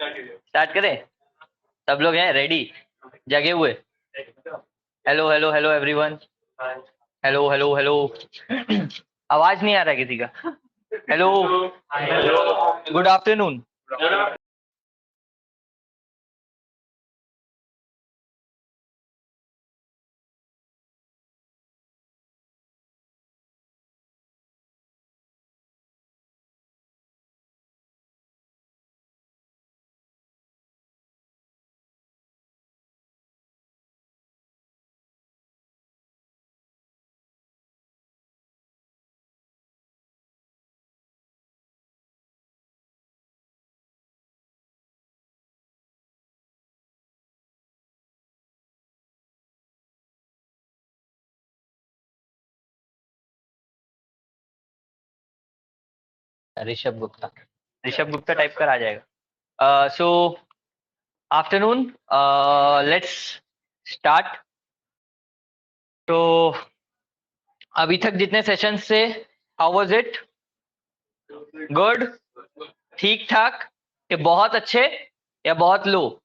Start करें? सब लोग हैं रेडी, जगे हुए? Hello hello hello everyone. Hello hello hello. आवाज नहीं आ रहा है किसी का? Hello, good afternoon. Rishabh Gupta, Rishabh Gupta type कर आ जाएगा। सो आफ्टरनून, लेट्स स्टार्ट। तो अभी तक जितने सेशंस से, हाउ वाज इट? गुड, ठीक ठाक, या बहुत अच्छे, या बहुत low?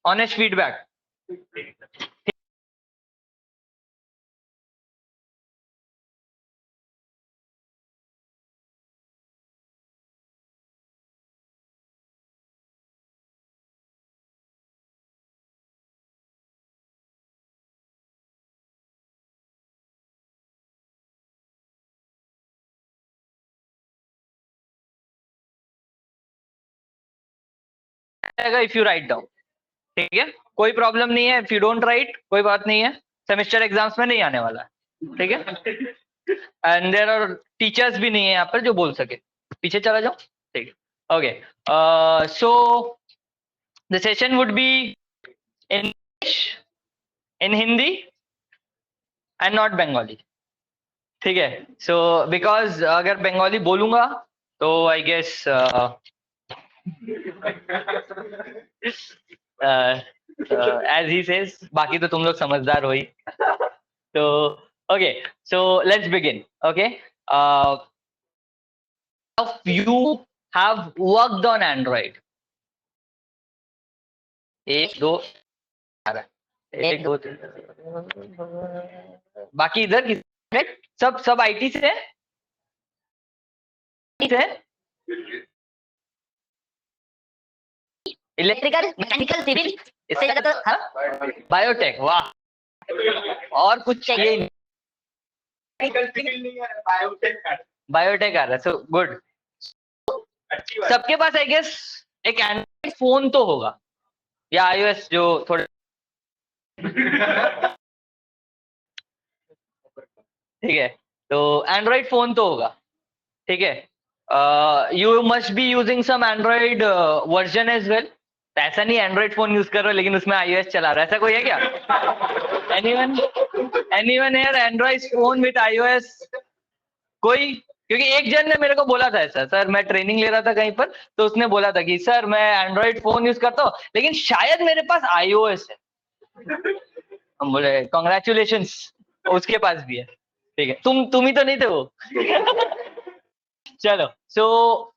Honest feedback. If you write down, ठीक है, कोई प्रॉब्लम नहीं है। इफ यू डोंट राइट, कोई बात नहीं है, सेमेस्टर एग्जाम्स में नहीं आने वाला है, ठीक है। एंड देयर आर टीचर्स भी नहीं है यहाँ पर जो बोल सके। पीछे चला जाओ, ठीक है। Okay, so the session would be in English, in Hindi and not Bengali, ठीक है। सो बिकॉज अगर बंगाली बोलूंगा तो I guess as he says, बाकी तो तुम लोग समझदार हो ही। तो okay, so let's begin. Okay, you have worked on Android? एक दो आ रहा है, एक दो तीन, बाकी इधर सब सब आईटी से है? इलेक्ट्रिकल, मैकेनिकल, सिविल, इससे ज्यादा तो हाँ, बायोटेक, वाह। और कुछ चाहिए? बायोटेक आ रहा है, सो गुड। सबके पास आई गेस एक एंड्रॉइड फोन तो होगा, या आईओएस जो थोड़े ठीक है। तो एंड्रॉइड फोन तो होगा, ठीक है। You must be using some Android version as well. ऐसा नहीं एंड्रॉइड फोन यूज कर रहे हो लेकिन उसमें आईओएस चला रहा है, ऐसा कोई है क्या? Anyone here Android phone with iOS? कोई? क्योंकि एक जन ने मेरे को बोला था ऐसा, सर मैं ट्रेनिंग ले रहा था कहीं पर, तो उसने बोला था कि सर मैं एंड्रॉइड फोन यूज करता हूँ लेकिन शायद मेरे पास आईओएस है। हम बोले कॉन्ग्रेचुलेशंस, उसके पास भी है, ठीक है। तुम ही तो नहीं थे वो। चलो, सो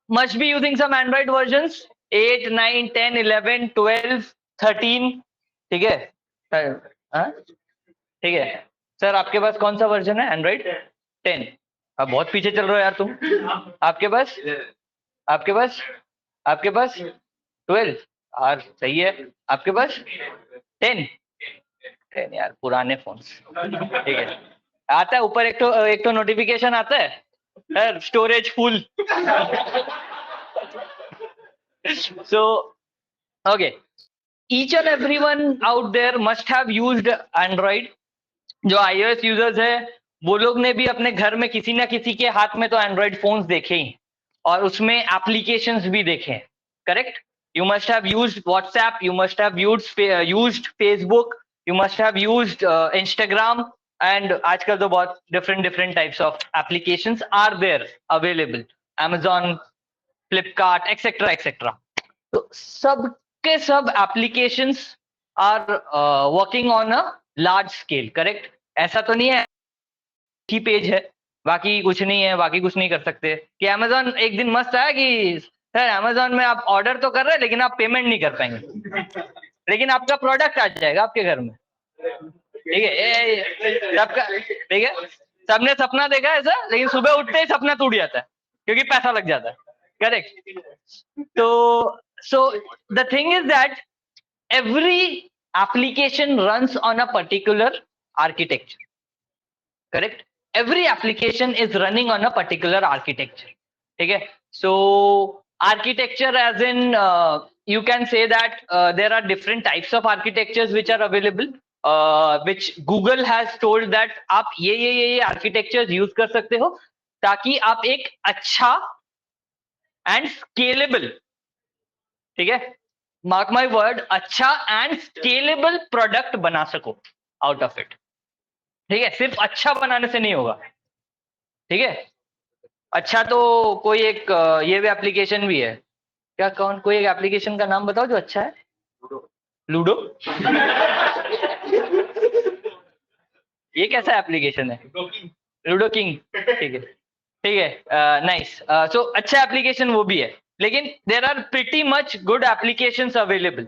must be using some Android versions 8, 9, 10, 11, 12, 13, ठीक है। हाँ? ठीक है सर, आपके पास कौन सा वर्जन है एंड्रॉइड? 10। अब बहुत पीछे चल रहे हो यार तुम। आपके पास आपके पास आपके पास 12? यार सही है। आपके पास 10? 10 यार, पुराने फोन, ठीक है। आता है ऊपर एक तो नोटिफिकेशन आता है, sir storage full. So okay, each and everyone out there must have used Android. जो iOS यूजर्स है वो लोग ने भी अपने घर में किसी ना किसी के हाथ में तो एंड्रॉइड फोन्स देखे ही, और उसमें एप्लीकेशंस भी देखे, correct? You must have used WhatsApp, you must have used Facebook, you must have used Instagram, and आजकल तो बहुत different types of applications are there available, Amazon, Flipkart, etcetera etcetera. तो सबके सब applications are working on a large scale, correct? ऐसा तो नहीं है ही पेज है, बाकी कुछ नहीं है, बाकी कुछ नहीं कर सकते। कि अमेजोन एक दिन मस्त आया कि सर अमेजोन में आप ऑर्डर तो कर रहे हैं लेकिन आप पेमेंट नहीं कर पाएंगे, लेकिन आपका प्रोडक्ट आ जाएगा आपके घर में। ठीक है, सबका ठीक है, सबने सपना देखा है ऐसा, लेकिन सुबह उठते ही सपना टूट जाता है क्योंकि पैसा लग जाता है। करेक्ट। तो सो the thing is that every application runs on a particular architecture. Correct? Every application is running on a particular architecture. Okay? So architecture as in you can say that there are different types of architectures which are available, which Google has told that आप ये architectures use कर सकते हो ताकि आप एक अच्छा and scalable, ठीक है, मार्क माई वर्ड, अच्छा एंड स्केलेबल प्रोडक्ट बना सको आउट ऑफ इट। ठीक है, सिर्फ अच्छा बनाने से नहीं होगा। ठीक है, अच्छा तो कोई एक ये भी एप्लीकेशन भी है क्या, कौन, कोई एक एप्लीकेशन का नाम बताओ जो अच्छा है। लूडो। ये कैसा एप्लीकेशन है? Ludo king. ठीक है, ठीक है, नाइस। सो अच्छा एप्लीकेशन वो भी है, लेकिन there are pretty much good applications available,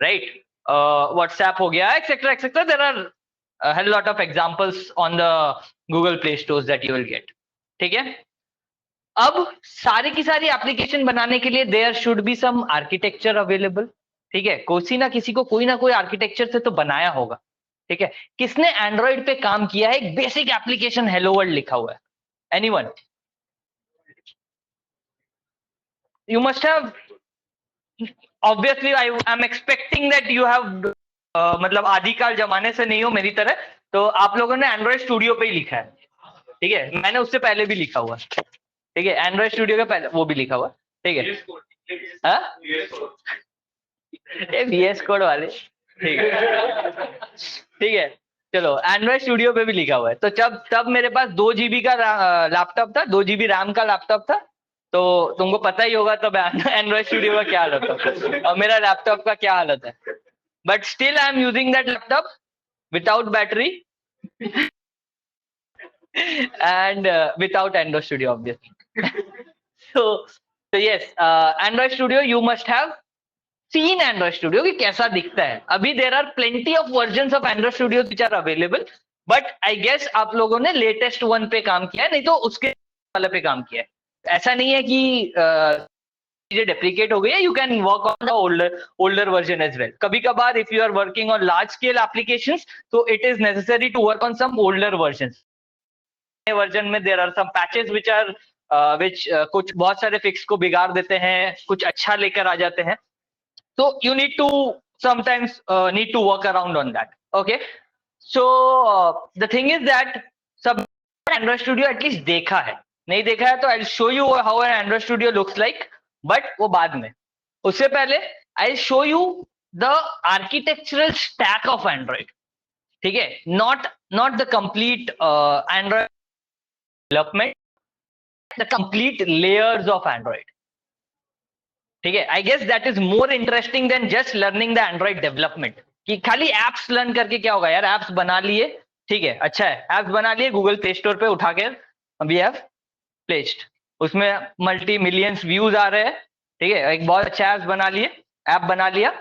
right? WhatsApp हो गया, etcetera etcetera, there are a lot of examples on the Google Play stores that you will get. ठीक है, अब सारी की सारी एप्लीकेशन बनाने के लिए there should be some architecture available. ठीक है, किसी को कोई ना कोई आर्किटेक्चर से तो बनाया होगा। ठीक है, किसने एंड्रॉइड पे काम किया है? एक बेसिक एप्लीकेशन हेलो वर्ल्ड लिखा हुआ है। Anyone? You must have, obviously I am expecting that you have मतलब आदिकाल जमाने से नहीं हो मेरी तरह, तो आप लोगों ने एंड्रॉइड स्टूडियो पे ही लिखा है। ठीक है, मैंने उससे पहले भी लिखा हुआ। ठीक है, एंड्रॉइड स्टूडियो का पहले वो भी लिखा हुआ। ठीक है, VS कोड वाले। ठीक है, ठीक है, चलो एंड्रॉइड स्टूडियो पे भी लिखा हुआ है। तो तब मेरे पास 2 GB का लैपटॉप था, 2 GB रैम का लैपटॉप था। तो तुमको पता ही होगा तब एंड्रॉइड स्टूडियो का क्या हालत है और मेरा लैपटॉप का क्या हालत है। But still I am using that laptop without battery and without Android Studio, obviously. so yes, Android Studio, you must have seen Android Studio कि कैसा दिखता है। अभी there are plenty of versions of Android Studio which are available, but I guess आप लोगों ने latest one पे काम किया है, नहीं तो उसके वाले पे काम किया है। ऐसा नहीं है कि चीजें डेप्रिकेट हो गई है, you can work on the older version as well. कभी कभार if you are working on large scale applications, so it is necessary to work on some older versions. Version में there are some patches which are कुछ बहुत सारे fix को बिगाड़ देते हैं, कुछ अच्छा लेकर आ जाते हैं। तो you need to sometimes need to work around on that. Okay, so the thing is that सब एंड्रॉइड स्टूडियो एटलीस्ट देखा है, नहीं देखा है तो I will show you how an Android studio looks like, but वो बाद में। उससे पहले I will show you the architectural stack of Android. ठीक है, not the complete Android development, the complete layers of Android. ठीक है, I guess that is more interesting than just learning the Android development. कि खाली apps learn करके क्या होगा यार, एप्स बना लिए, ठीक है, अच्छा है, एप्स बना लिए, गूगल प्ले स्टोर पे उठा के वी हैव प्लेस्ड, उसमें मल्टी मिलियंस व्यूज आ रहे हैं। ठीक है, एक बहुत अच्छा एप्स बना लिए, ऐप बना लिया,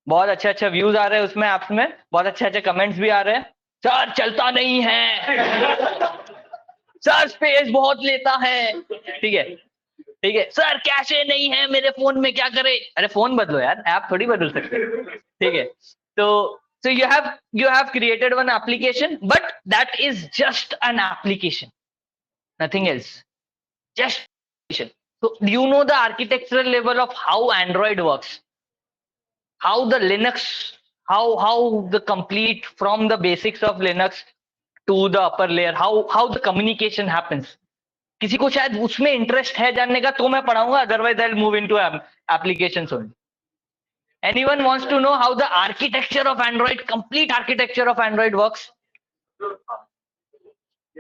बहुत अच्छा व्यूज आ रहे हैं उसमें, एप्स में बहुत अच्छे कमेंट्स भी आ रहे हैं। सर चलता नहीं है, सर स्पेस बहुत लेता है। ठीक है, ठीक है, सर कैशे नहीं है मेरे फोन में, क्या करे? अरे फोन बदलो यार, ऐप थोड़ी बदल सकते। ठीक है, so you have created one application, but that is just an application, nothing else, just application. So do you know the architectural level of how Android works, how the Linux, how the complete, from the basics of Linux to the upper layer, how the communication happens? किसी को शायद उसमें interest है जानने का तो मैं पढ़ाऊंगा, otherwise I will move into applications only. Anyone wants to know how the architecture of Android, complete architecture of Android works?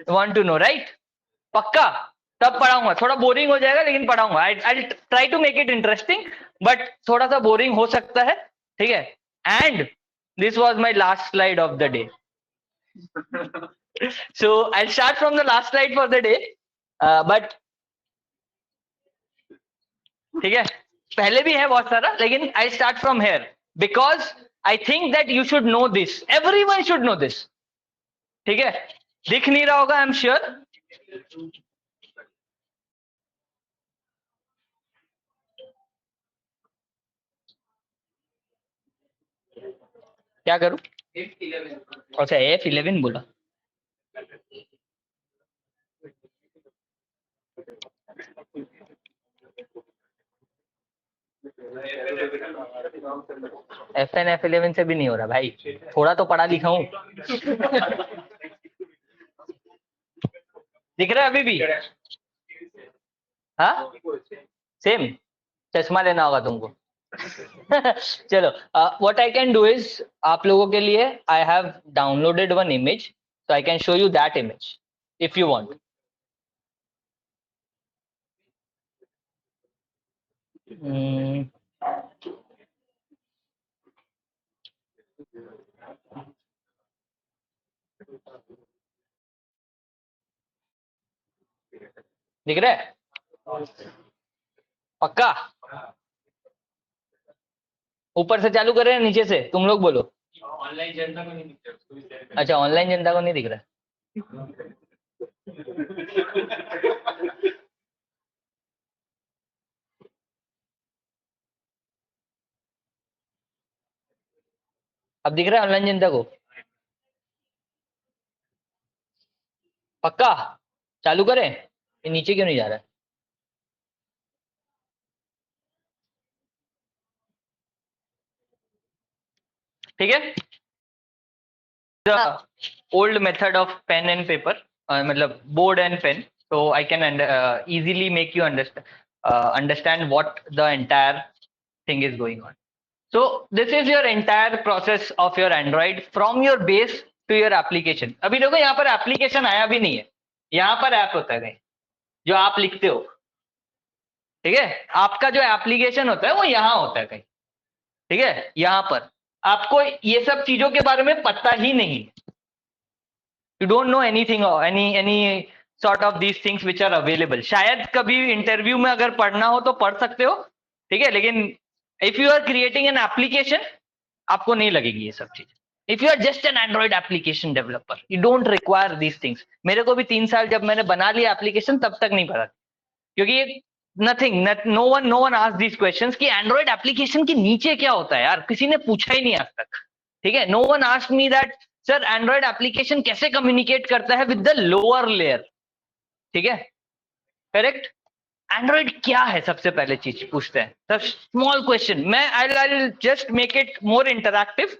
Want to know, right? पक्का? तब पढ़ाऊंगा, थोड़ा बोरिंग हो जाएगा लेकिन पढ़ाऊंगा। I try to make it interesting, but थोड़ा सा बोरिंग हो सकता है। ठीक है, and this was my last slide of the day. So I'll start from the last slide for the day. But ठीक है, पहले भी है बहुत सारा, लेकिन I start from here because I think that you should know this. Everyone should know this. ठीक है, दिख नहीं रहा होगा, I'm sure. क्या करूं? अच्छा, F11 बोला. FN F11 से भी नहीं हो रहा भाई, थोड़ा तो पढ़ा लिखा हूं. दिख रहा है अभी भी? हाँ, सेम. चश्मा लेना होगा तुमको. चलो, what I can do is, आप लोगों के लिए I have downloaded one image, so I can show you that image if you want. दिख रहा है? पक्का? ऊपर से चालू करें नीचे से? तुम लोग बोलो. ऑनलाइन जनता को नहीं दिख रहा. अच्छा, ऑनलाइन जनता को नहीं दिख रहा. अब दिख रहा है ऑनलाइन जनता को? पक्का? चालू करें? ये नीचे क्यों नहीं जा रहा है? ठीक है. The old method of pen and paper, मतलब board and pen, so I can easily make you understand what the entire thing is going on. So this is your entire process of your Android from your base to your application. अभी देखो यहाँ पर application आया भी नहीं है, यहाँ पर ऐप होता है कहीं जो आप लिखते हो. ठीक है, आपका जो एप्लीकेशन होता है वो यहाँ होता है कहीं. ठीक है, यहाँ पर आपको ये सब चीजों के बारे में पता ही नहीं. You don't know anything or any sort of these things which are available. शायद कभी इंटरव्यू में अगर पढ़ना हो तो पढ़ सकते हो. ठीक है, लेकिन if you are creating an application, आपको नहीं लगेगी ये सब चीज. If you are just an Android application developer, you don't require these things. मेरे को भी 3 साल जब मैंने बना लिया एप्लीकेशन तब तक नहीं पता, क्योंकि no one asked these questions कि एंड्रॉइड एप्लीकेशन के नीचे क्या होता है यार, किसी ने पूछा ही नहीं आज तक. ठीक है, no one asked me that sir Android application कैसे कम्युनिकेट करता है विद द लोअर लेयर. ठीक है, करेक्ट. एंड्रॉइड क्या है सबसे पहले चीज पूछते हैं, सर स्मॉल क्वेश्चन. मैं I just make it more interactive.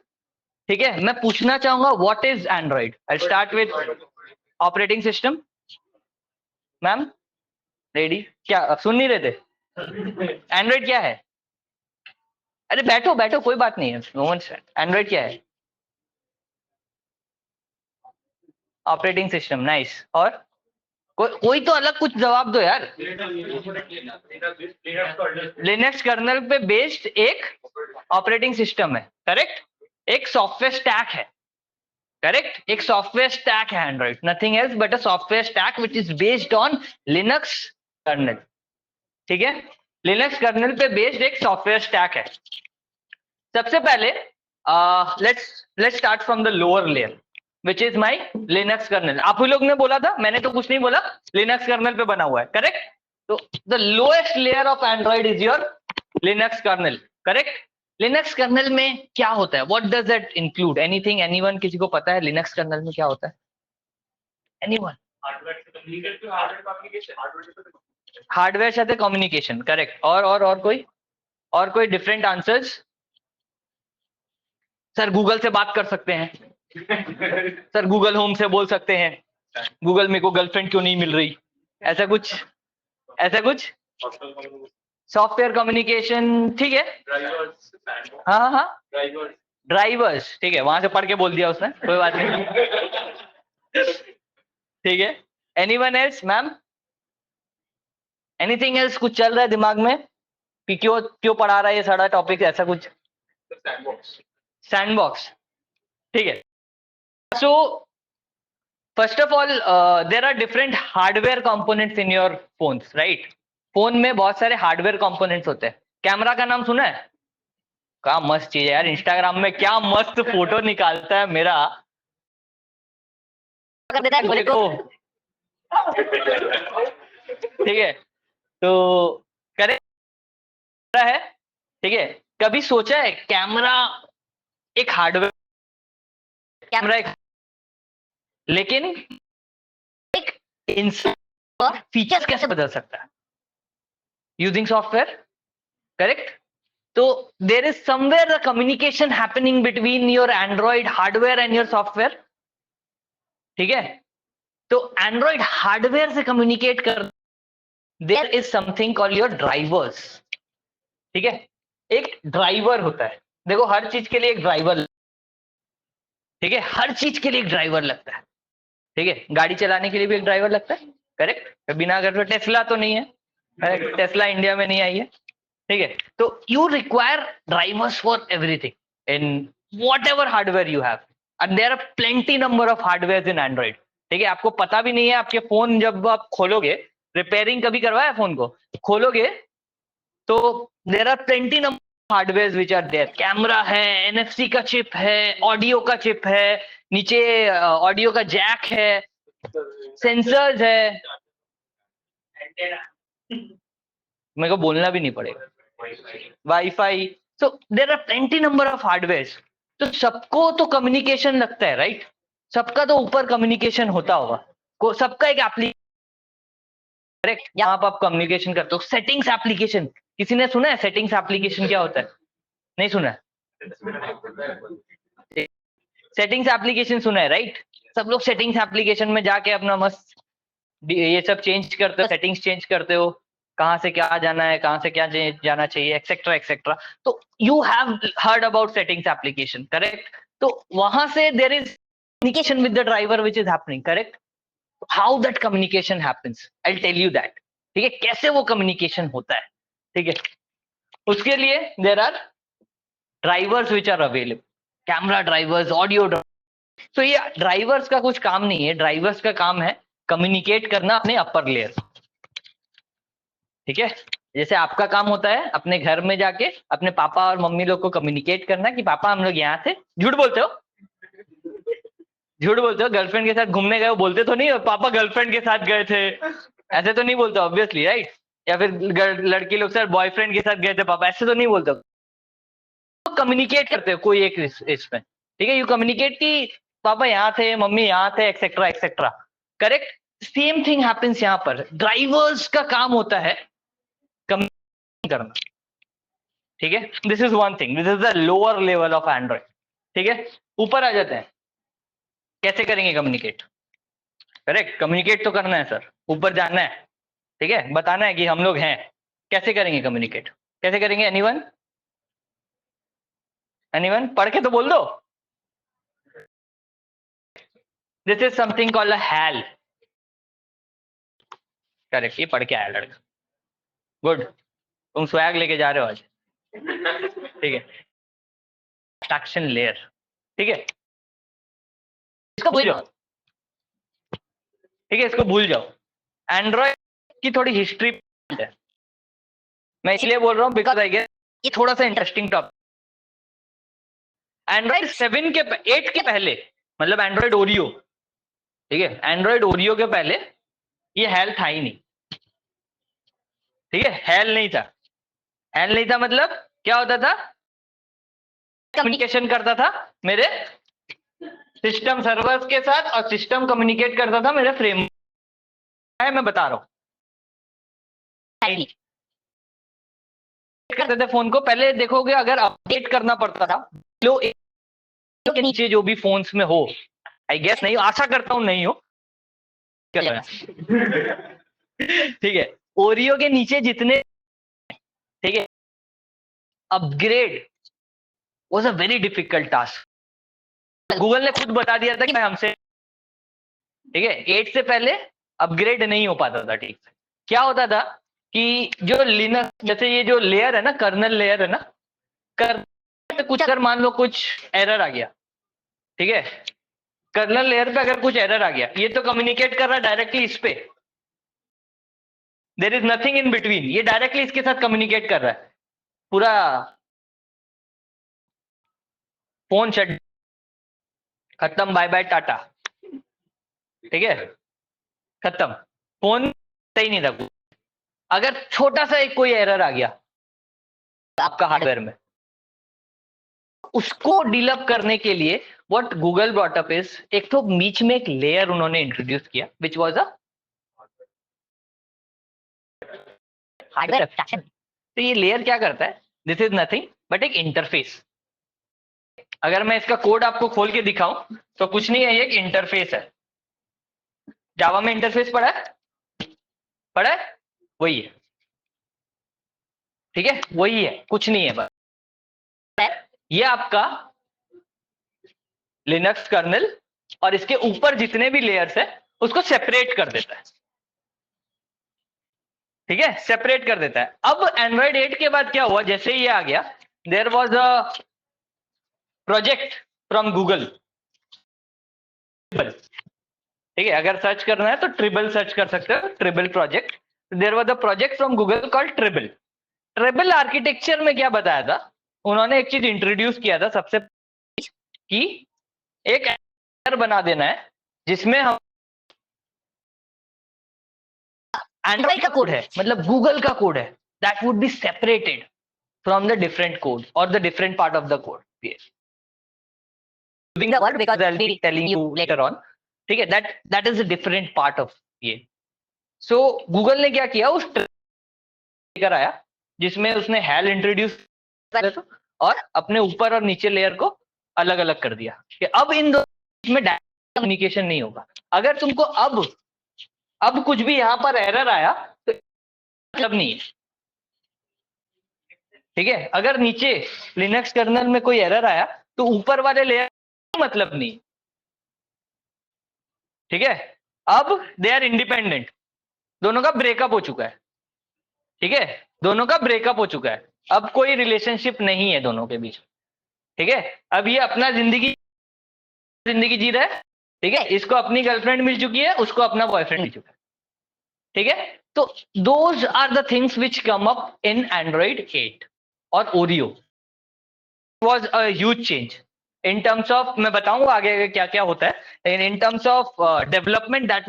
ठीक है, मैं पूछना चाहूंगा what is Android. I start with operating system. Ma'am ready? क्या सुन नहीं रहे थे? एंड्रॉइड क्या है? अरे बैठो बैठो, कोई बात नहीं है. No one said. एंड्रॉइड क्या है? Operating system. नाइस. और कोई तो अलग कुछ जवाब दो यार. लिनक्स कर्नल पे बेस्ड एक ऑपरेटिंग सिस्टम है. करेक्ट. एक सॉफ्टवेयर स्टैक है. करेक्ट, एक सॉफ्टवेयर स्टैक है Android. Nothing else but a software stack which is based on Linux kernel. ठीक है, लिनक्स कर्नल पे बेस्ड एक सॉफ्टवेयर स्टैक है. सबसे पहले let's start from the lower layer which is my Linux kernel. आप ही लोग ने बोला था, मैंने तो कुछ नहीं बोला. लिनक्स कर्नल पे बना हुआ है. करेक्ट. तो the lowest layer of Android is your Linux kernel. Correct. Linux kernel में क्या होता है? What does it include? Anything, anyone? किसी को पता है लिनक्स कर्नल में क्या होता है? एनीवन? हार्डवेयर साथे कम्युनिकेशन. करेक्ट. और कोई डिफरेंट आंसर्स? सर गूगल से बात कर सकते हैं. सर गूगल होम से बोल सकते हैं. गूगल मेरे को गर्लफ्रेंड क्यों नहीं मिल रही? ऐसा कुछ सॉफ्टवेयर कम्युनिकेशन. ठीक है. हाँ. ड्राइवर्स. ठीक है, वहां से पढ़ के बोल दिया उसने, कोई बात नहीं. ठीक है. Anyone else? Ma'am anything else? कुछ चल रहा है दिमाग में कि क्यों पढ़ा रहा है ये सारा टॉपिक? ऐसा कुछ? सैंडबॉक्स. ठीक है. So first of all there are different hardware components in your phones, right? Phone में बहुत सारे हार्डवेयर कंपोनेंट्स होते हैं। कैमरा का नाम सुना है? क्या मस्त चीज है यार, इंस्टाग्राम में क्या मस्त फोटो निकालता है मेरा, कर देता है देखो। ठीक है, तो करे है, ठीक है। कभी सोचा है कैमरा एक हार्डवेयर, कैमरा एक, लेकिन एक इंसान फीचर्स कैसे बदल सकता है यूजिंग सॉफ्टवेयर, करेक्ट? तो there is somewhere the communication happening between your Android hardware and your software, ठीक है? तो एंड्रॉइड हार्डवेयर से कम्युनिकेट कर, there is something called your drivers, ठीक है? एक ड्राइवर होता है, देखो हर चीज के लिए एक ड्राइवर, ठीक है? हर चीज के लिए एक ड्राइवर लगता है, ठीक है? गाड़ी चलाने के लिए भी एक ड्राइवर लगता है, करेक्ट? बिना अगर तो टेस्ला तो नहीं है, टेस्ला इंडिया में नहीं आई है, ठीक है? तो you require drivers for everything in whatever hardware you have, and there are plenty number of hardware in Android, ठीक है? आपको पता भी नहीं है, आपके फोन जब आप खोलोगे, रिपेयरिंग कभी करवाया फोन को, खोलोगे तो there are plenty number hardware which are there. Camera है, एनएफसी का चिप है, ऑडियो का चिप है, नीचे ऑडियो का जैक है, सेंसर्स है, मेरे को बोलना भी नहीं पड़ेगा, wifi. So there are plenty number of hardware. तो सबको तो कम्युनिकेशन लगता है, राइट? सबका तो ऊपर कम्युनिकेशन होता होगा, सबका एक एप्लीकेशन, करेक्ट? यहाँ आप कम्युनिकेशन करते हो। सेटिंग्स एप्लीकेशन, किसी ने सुना है सेटिंग्स एप्लीकेशन क्या होता है? नहीं सुना है? सेटिंग्स एप्लीकेशन सुना है, राइट? सब लोग सेटिंग्स एप्लीकेशन में जाके अपना मस्त ये सब चेंज करते हो, सेटिंग्स चेंज करते हो, कहाँ से क्या जाना है, कहाँ से क्या जाना चाहिए, एक्सेट्रा एक्सेट्रा। तो you have heard about settings application, correct? तो वहां से there is communication with the driver which is happening, correct? How that communication happens, I will tell you that, ठीक है? कैसे वो कम्युनिकेशन होता है, ठीक है? उसके लिए there are drivers which are available, camera drivers, audio drivers. तो ये ड्राइवर्स का कुछ काम नहीं है, ड्राइवर्स का काम है कम्युनिकेट करना अपने अपर लेयर, ठीक है? जैसे आपका काम होता है अपने घर में जाके अपने पापा और मम्मी लोग को कम्युनिकेट करना कि पापा हम लोग यहाँ थे। झूठ बोलते हो, झूठ बोलते हो। गर्लफ्रेंड के साथ घूमने गए हो, बोलते तो नहीं हो पापा गर्लफ्रेंड के साथ गए थे, ऐसे तो नहीं बोलते ऑब्वियसली, राइट? या फिर लड़की लोग सर बॉयफ्रेंड के साथ गए थे पापा, ऐसे तो नहीं बोलते। तो कम्युनिकेट करते हो कोई एक इसमें, ठीक है? यू कम्युनिकेट कि पापा यहाँ थे, मम्मी यहाँ थे, etcetera etcetera, correct? Same thing happens यहाँ पर। ड्राइवर्स का काम होता है कम्युनिकेट करना, ठीक है? This is one thing, this is the lower level of Android, ठीक है? ऊपर आ जाते हैं, कैसे करेंगे कम्युनिकेट, करेक्ट? कम्युनिकेट तो करना है सर, ऊपर जाना है, ठीक है? बताना है कि हम लोग हैं, कैसे करेंगे कम्युनिकेट, कैसे करेंगे? एनीवन एनीवन पढ़ के तो बोल दो। This is something called a HAL, correct? ये पढ़ के आया लड़का, गुड। तुम स्वैग लेके जा रहे हो आज, ठीक है? एब्स्ट्रैक्शन लेयर, ठीक है? इसको भूल जाओ, ठीक है? इसको भूल जाओ। एंड्रॉइड की थोड़ी हिस्ट्री है, मैं इसलिए बोल रहा हूँ बिकॉज आई गेस ये थोड़ा सा इंटरेस्टिंग टॉपिक। एंड्रॉइड 7 के 8 के पहले, मतलब एंड्रॉइड ओरियो, ठीक है? एंड्रॉइड ओरियो के पहले ये हेल था ही नहीं, ठीक है? हेल नहीं था, हेल नहीं था मतलब क्या होता था? कम्युनिकेशन करता था मेरे सिस्टम सर्वर्स के साथ और सिस्टम कम्युनिकेट करता था मेरे फ्रेम, मैं बता रहा हूं। करते थे फोन को, पहले देखोगे अगर अपडेट करना पड़ता था लो के नीचे जो भी फोन्स में हो, आई गेस नहीं, आशा करता हूं नहीं हो, ठीक है? ओरियो के नीचे जितने, ठीक है, upgrade was a very difficult task. Google ने खुद बता दिया था कि मैं हमसे, ठीक है, 8 से पहले अपग्रेड नहीं हो पाता था ठीक से। क्या होता था कि जो लिनक्स, जैसे ये जो लेयर है ना, कर्नल लेयर है ना, कुछ अगर मान लो कुछ एरर आ गया, ठीक है? कर्नल लेयर पे अगर कुछ एरर आ गया, ये तो कम्युनिकेट कर रहा है डायरेक्टली इस पे, there is nothing in between, ये डायरेक्टली इसके साथ कम्युनिकेट कर रहा है। पूरा फोन शट, खत्म, बाय बाय टाटा, ठीक है, खत्म, फोन सही नहीं था। अगर छोटा सा एक कोई एरर आ गया आपका हार्डवेयर में, उसको डीलअप करने के लिए what Google brought up is, एक तो बीच में एक लेयर उन्होंने इंट्रोड्यूस किया which was a hardware abstraction. तो ये लेयर क्या करता है, दिस इज नथिंग बट एक इंटरफेस। अगर मैं इसका कोड आपको खोल के दिखाऊं तो कुछ नहीं है, ये एक इंटरफेस है। जावा में इंटरफेस पढ़ा है वही है, ठीक है, वही है, कुछ नहीं है बस। ये आपका लिनक्स कर्नल और इसके ऊपर जितने भी लेयर्स है उसको सेपरेट कर देता है, ठीक है, सेपरेट कर देता है। अब एंड्रॉइड 8 के बाद क्या हुआ, जैसे ही ये आ गया, there was a project from Google, ठीक है, अगर सर्च करना है तो ट्रिबल सर्च कर सकते हो, Treble project. There was a project from Google called Treble. Treble architecture में क्या बताया था उन्होंने, एक चीज इंट्रोड्यूस किया था सबसे, कि एक एरर बना देना है जिसमें हम एंड्रॉइड का कोड है, मतलब गूगल का कोड है, that would be separated from the different code और the different part of the code, using the word because I'll be telling you later on, ठीक है, that is a different part of ये। so Google ने क्या किया, उस लेकर आया जिसमें उसने हेल इंट्रोड्यूस और अपने ऊपर और नीचे लेयर को अलग अलग कर दिया कि अब इन दोनों में डायरेक्ट कम्युनिकेशन नहीं होगा। अगर तुमको अब कुछ भी यहाँ पर एरर आया तो मतलब नहीं है, ठीक है, अगर नीचे लिनक्स कर्नल में कोई एरर आया तो ऊपर वाले लेयर मतलब नहीं, ठीक है। अब दे आर इंडिपेंडेंट, दोनों का ब्रेकअप हो चुका है, ठीक है, दोनों का ब्रेकअप हो चुका है, अब कोई रिलेशनशिप नहीं है दोनों के बीच, ठीक है। अब ये अपना जिंदगी जी रहा है, ठीक है, इसको अपनी गर्लफ्रेंड मिल चुकी है, उसको अपना बॉयफ्रेंड मिल चुका है, ठीक है। तो those are the things which come up in Android 8 और Oreo. Was a huge change in terms of, मैं बताऊंगा आगे क्या क्या होता है, in terms of development that,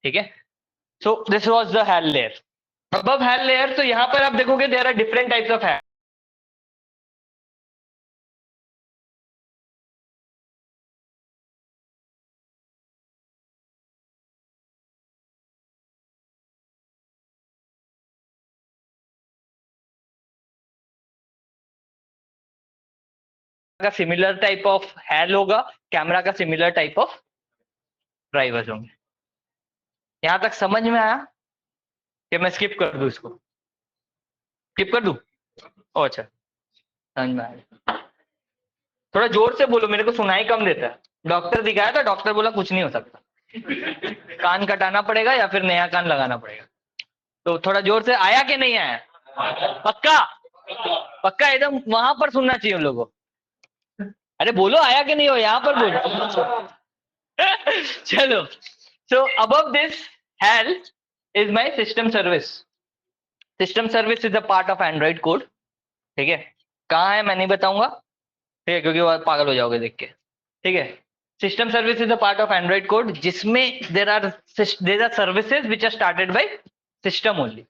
ठीक है। So this was the HAL layer. Above HAL layer तो यहां पर आप देखोगे there are different types of HAL. का सिमिलर टाइप ऑफ हेल होगा, कैमरा का सिमिलर टाइप ऑफ ड्राइवर्स होंगे। यहां तक समझ में आया कि मैं स्किप कर दूं इसको, स्किप कर दूं? ओ अच्छा, समझ में आया। थोड़ा जोर से बोलो, मेरे को सुनाई कम देता है। डॉक्टर दिखाया था, डॉक्टर बोला कुछ नहीं हो सकता, कान कटाना पड़ेगा या फिर नया कान लगाना पड़ेगा। तो थोड़ा जोर से, आया कि नहीं आया? पक्का पक्का एकदम वहां पर सुनना चाहिए उन लोगों को। अरे बोलो आया कि नहीं हो, यहाँ पर बोलो। चलो, so above this HAL is my system service. System service is a part of Android code, ठीक है। कहाँ है मैं नहीं बताऊंगा, ठीक है, क्योंकि वो पागल हो जाओगे देख के, ठीक है। System service is a part of Android code जिसमें there are services which are started by system only,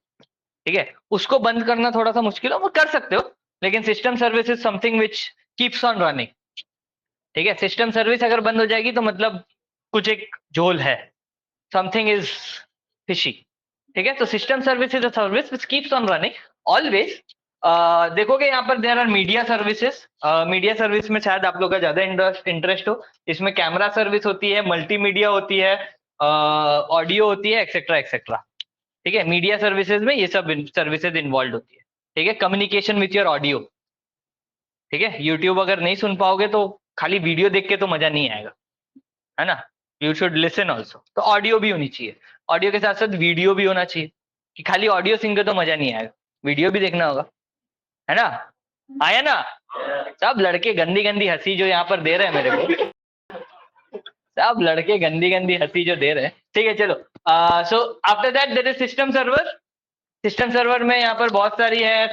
ठीक है। उसको बंद करना थोड़ा सा मुश्किल है, वो कर सकते हो, लेकिन system service is something which keeps on running, ठीक है। सिस्टम सर्विस अगर बंद हो जाएगी तो मतलब कुछ एक झोल है, समथिंग इज फिशी, ठीक है। तो system service is a service which keeps on running always. देखोगे यहाँ पर there are media services. Media service में शायद आप लोग का ज्यादा इंटरेस्ट हो। इसमें कैमरा सर्विस होती है, मल्टीमीडिया होती है, ऑडियो होती है, एक्सेट्रा एक्सेट्रा, ठीक है। मीडिया सर्विसेज में ये सब सर्विसेज इन्वॉल्व होती है, ठीक है। कम्युनिकेशन विथ योर ऑडियो, ठीक है। यूट्यूब अगर नहीं सुन पाओगे तो खाली वीडियो देख के तो मजा नहीं आएगा, है ना। यू शुड लिसन ऑल्सो, तो ऑडियो भी होनी चाहिए, ऑडियो के साथ साथ वीडियो भी होना चाहिए, कि खाली ऑडियो सुन के तो मजा नहीं आएगा, वीडियो भी देखना होगा, है ना। आया ना? सब लड़के गंदी गंदी हंसी जो यहाँ पर दे रहे हैं मेरे को, सब लड़के गंदी गंदी हंसी जो दे रहे हैं, ठीक है चलो। So after that there is system server. System server में यहाँ पर बहुत सारी है,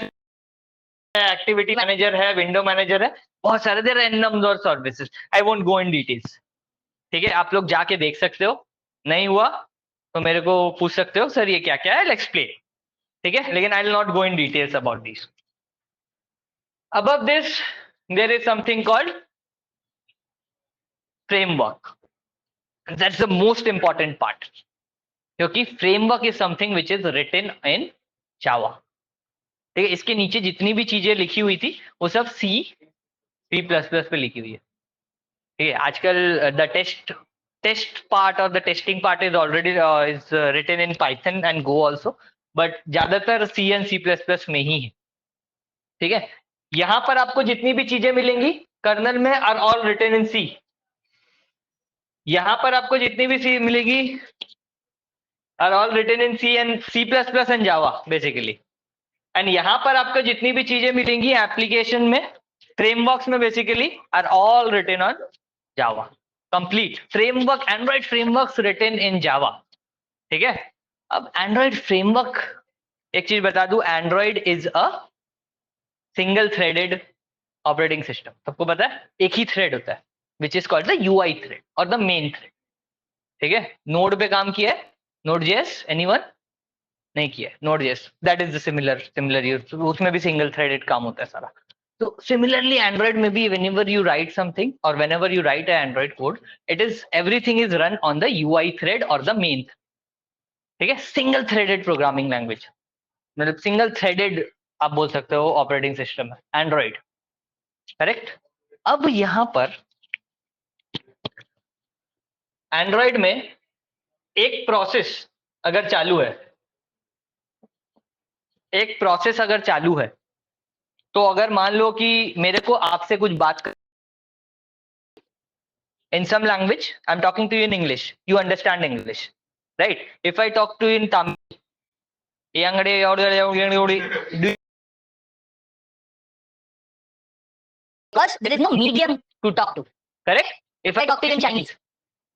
एक्टिविटी मैनेजर है, विंडो मैनेजर है, बहुत सारे देर रैंडम और services. I won't go in details, ठीक है, आप लोग जाके देख सकते हो, नहीं हुआ तो मेरे को पूछ सकते हो सर ये क्या क्या है, एक्सप्लेन, ठीक है, लेकिन I will not go in details about this. Above this there is something called framework, that's the most important part, क्योंकि framework is something which is written in Java, ठीक है। इसके नीचे जितनी भी चीजें लिखी हुई थी वो सब C++ पे लिखी हुई है, ठीक है। आजकल द टेस्ट पार्ट और the testing part is already is written in Python and go also, but ज्यादातर C एंड C++ में ही है, ठीक है। यहां पर आपको जितनी भी चीजें मिलेंगी कर्नल में are all written in C। यहां पर आपको जितनी भी सी मिलेगी are all written in C and C++ and Java basically. And यहां पर आपको जितनी भी चीजें मिलेंगी एप्लीकेशन में, फ्रेमवर्क्स में basically are all written on Java. Complete framework, Android frameworks written in Java, ठीक है। अब एंड्रॉइड फ्रेमवर्क, एक चीज बता दूं, Android is a single threaded operating system. सबको पता है एक ही थ्रेड होता है which is called the UI thread और द मेन थ्रेड, ठीक है। नोड पे काम किया है, नोड जेएस, एनीवन? नहीं किया, node JS, that is the similar use, उसमें भी सिंगल थ्रेडेड काम होता है सारा। तो सिमिलरली एंड्रॉइड में भी whenever you write something or whenever you write a Android code, it is everything is run on the UI thread or the main, ठीक है। सिंगल थ्रेडेड प्रोग्रामिंग लैंग्वेज, मतलब सिंगल थ्रेडेड आप बोल सकते हो operating system है Android, correct. अब यहां पर एंड्रॉइड में एक प्रोसेस अगर चालू है, एक प्रोसेस अगर चालू है, तो अगर मान लो कि मेरे को आपसे कुछ बात कर in some language, I'm talking to you in English, you understand English, right? If I talk to you in Tamil, because there is no medium to talk to, correct? If I talk to you in Chinese,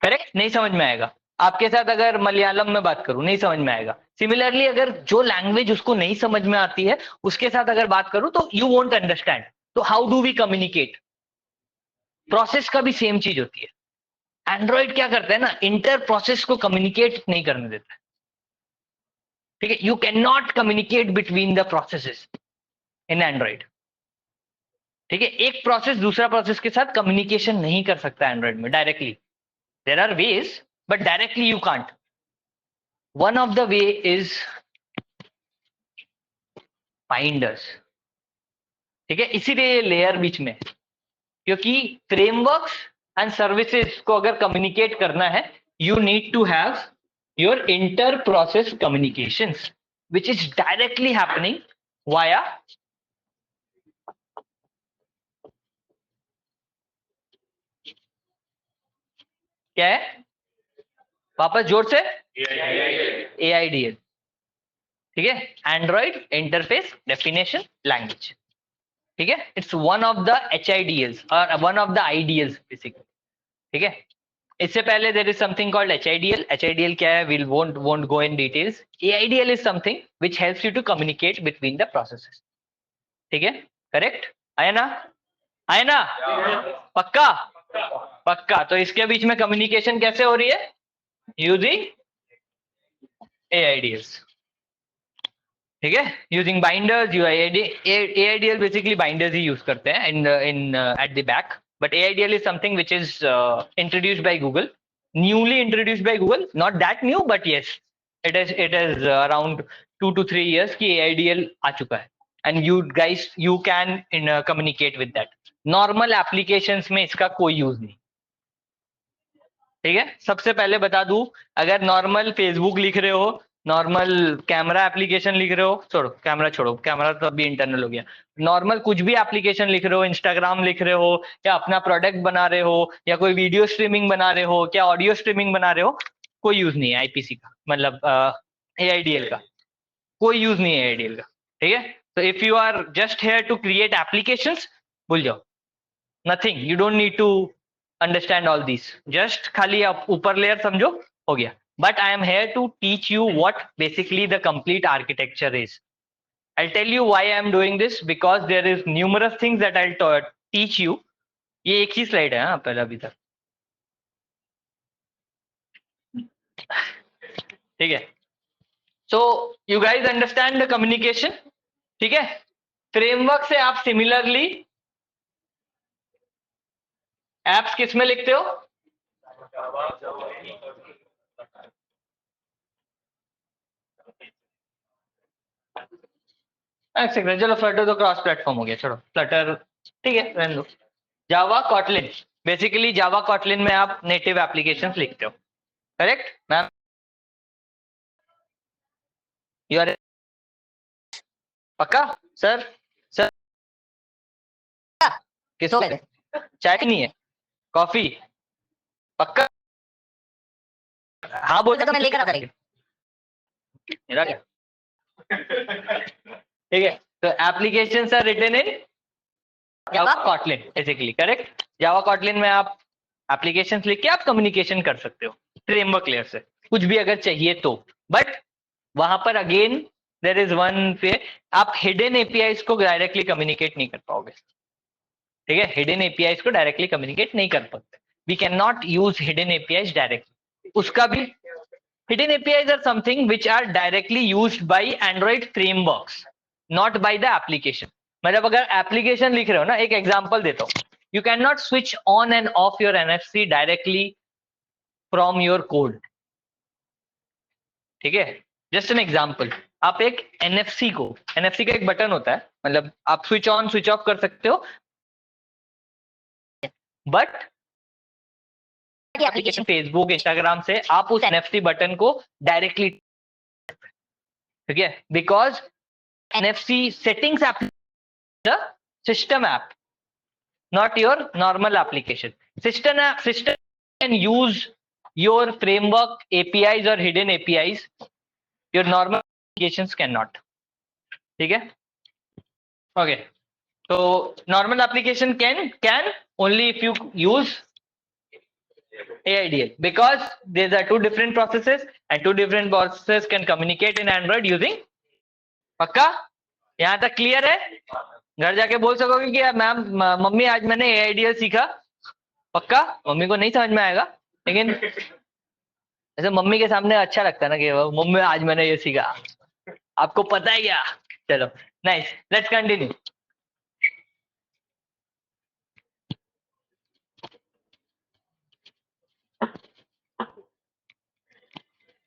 correct, नहीं समझ में आएगा। आपके साथ अगर मलयालम में बात करूं नहीं समझ में आएगा। सिमिलरली अगर जो लैंग्वेज उसको नहीं समझ में आती है उसके साथ अगर बात करूं तो यू वोंट अंडरस्टैंड। तो how do we communicate? Process का भी सेम चीज होती है। एंड्रॉइड क्या करता है ना, इंटर प्रोसेस को कम्युनिकेट नहीं करने देता है, ठीक है। You can not communicate between the processes in Android, ठीक है। एक प्रोसेस दूसरा प्रोसेस के साथ कम्युनिकेशन नहीं कर सकता एंड्रॉइड में directly. There are ways but directly you can't. One of the way is binders, ठीक है। इसीलिए लेयर बीच में, क्योंकि फ्रेमवर्क्स एंड सर्विसेज को अगर कम्युनिकेट करना है you need to have your inter process communications which is directly happening via क्या है, वापस जोर से, AIDL, ठीक है। एंड्रॉइड इंटरफेस डेफिनेशन लैंग्वेज, ठीक है। It's one of the HIDLs और one of the AIDLs basically, ठीक है। इससे पहले there is something called HIDL। HIDL क्या है, we'll won't go in details. AIDL is something which helps you to communicate between the processes, ठीक है। Correct, आया ना, आया ना, पक्का पक्का। तो इसके बीच में कम्युनिकेशन कैसे हो रही है, यूजिंग AIDLs, ठीक है। Using binders, AIDL basically binders ही यूज करते हैं in at the back, but AIDL is something which is introduced by Google, newly introduced by Google, not that new but yes it is around 2 to 3 years कि AIDL आ चुका है and you guys you can communicate with that। normal applications में इसका कोई use नहीं, ठीक है। सबसे पहले बता दूं, अगर नॉर्मल फेसबुक लिख रहे हो, नॉर्मल कैमरा एप्लीकेशन लिख रहे हो, छोड़ो कैमरा, छोड़ो कैमरा तो अभी इंटरनल हो गया, नॉर्मल कुछ भी एप्लीकेशन लिख रहे हो, इंस्टाग्राम लिख रहे हो या अपना प्रोडक्ट बना रहे हो या कोई वीडियो स्ट्रीमिंग बना रहे हो क्या ऑडियो स्ट्रीमिंग बना रहे हो, कोई यूज नहीं है IPC का, मतलब AIDL का कोई यूज नहीं है AIDL का, ठीक है। तो if you are just here to create applications, भूल जाओ, nothing, you don't need to understand all this, just खाली आप ऊपर लेयर समझो, हो गया. But I am here to teach you what basically the complete architecture is. I'll tell you why I'm doing this, because there is numerous things that I'll teach you. ये एक ही slide है हाँ पहले अभी तक, ठीक है. So you guys understand the communication, ठीक है. फ्रेमवर्क से आप सिमिलरली एप्स किस में लिखते हो? चलो फ्लटर तो क्रॉस प्लेटफॉर्म हो गया, छोड़ो फ्लटर, ठीक है रहने दो. जावा कॉटलिन, बेसिकली जावा कॉटलिन में आप नेटिव एप्लीकेशंस लिखते हो, करेक्ट मैम? यू आर पक्का सर? सर किसको चाय नहीं है, कॉफी? पक्का? हाँ बोल तो मैं लेकर आता रहेगा मेरा क्या. ठीक है, तो applications are written in Java Kotlin basically, correct. Java Kotlin में आप एप्लीकेशंस लिख के आप कम्युनिकेशन कर सकते हो फ्रेमवर्क लेयर से, कुछ भी अगर चाहिए तो. बट वहां पर अगेन देयर इज वन पे, आप हिडन एपीआईज को डायरेक्टली कम्युनिकेट नहीं कर पाओगे, ठीक है. हिडन एपीआईज को डायरेक्टली कम्युनिकेट नहीं कर पाते. We can not use hidden APIs directly. उसका भी hidden APIs are something which are directly used by Android frameworks, not by the application. मतलब अगर एप्लीकेशन लिख रहे हो ना, एक एग्जांपल देता हूँ, you cannot switch on and off your NFC directly from your code, ठीक है. जस्ट एन एग्जांपल, आप एक NFC का एक बटन होता है, मतलब आप स्विच ऑन स्विच ऑफ कर सकते हो, बट एप्लीकेशन फेसबुक इंस्टाग्राम से आप उस NFC बटन को डायरेक्टली, ठीक है, because NFC settings app the system app, not your normal application. System can use your framework APIs or hidden APIs. Your normal applications cannot. ठीक है? Okay. So normal application can only if you use AIDL, because these are two different processes and two different processes can communicate in Android using. पक्का? यहाँ तक clear है? घर जाके बोल सकोगे कि मैम मम्मी आज मैंने AIDL सीखा. पक्का? मम्मी को नहीं समझ में आएगा, लेकिन ऐसे मम्मी के सामने अच्छा लगता है ना कि मम्मी आज मैंने ये सीखा, आपको पता है क्या. चलो नाइस, लेट्स कंटिन्यू.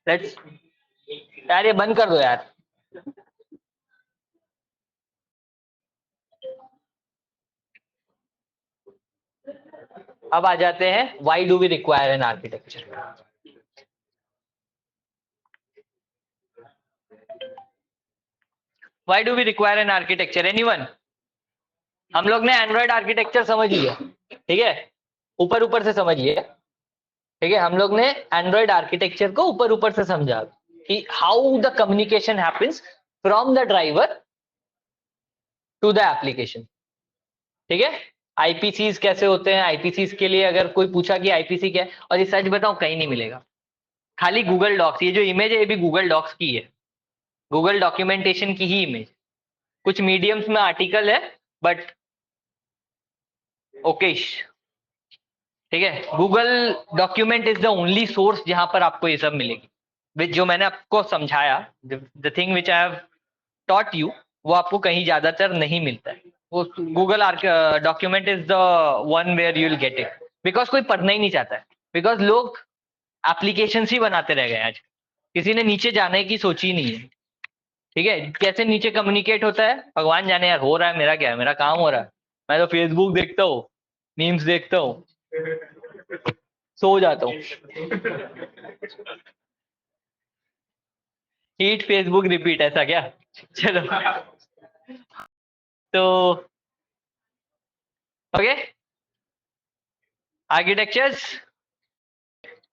लेट्स, यार ये बंद कर दो यार. अब आ जाते हैं why do we require an architecture. Why do we require an architecture, anyone? हम लोग ने एंड्रॉइड आर्किटेक्चर समझ लिया, ठीक है, ऊपर ऊपर से समझ लिया, ठीक है. हम लोग ने एंड्रॉइड आर्किटेक्चर को ऊपर ऊपर से समझा कि how the communication happens from the driver to the application, ठीक है. आईपीसीज कैसे होते हैं, आईपीसीज के लिए अगर कोई पूछा कि आईपीसी क्या है, और ये सच बताऊं कहीं नहीं मिलेगा, खाली गूगल डॉक्स. ये जो इमेज है ये भी गूगल डॉक्स की है, गूगल डॉक्यूमेंटेशन की ही इमेज. कुछ मीडियम्स में आर्टिकल है बट ओकेश, ठीक है. Google document is the only source जहां पर आपको ये सब मिलेगी, विच जो मैंने आपको समझाया, the thing which I have taught you, वो आपको कहीं ज्यादातर नहीं मिलता है. वो Google document is the one where you will get it, because कोई पढ़ना ही नहीं चाहता है, बिकॉज लोग एप्लीकेशन ही बनाते रह गए आज, किसी ने नीचे जाने की सोची नहीं है, ठीक है. कैसे नीचे कम्युनिकेट होता है भगवान जाने यार, हो रहा है मेरा क्या है, मेरा काम हो रहा है, मैं तो फेसबुक देखता हूँ, मीम्स देखता हूँ, सो जाता हूँ. हीट फेसबुक रिपीट, ऐसा क्या? चलो तो ओके, आर्किटेक्चर्स.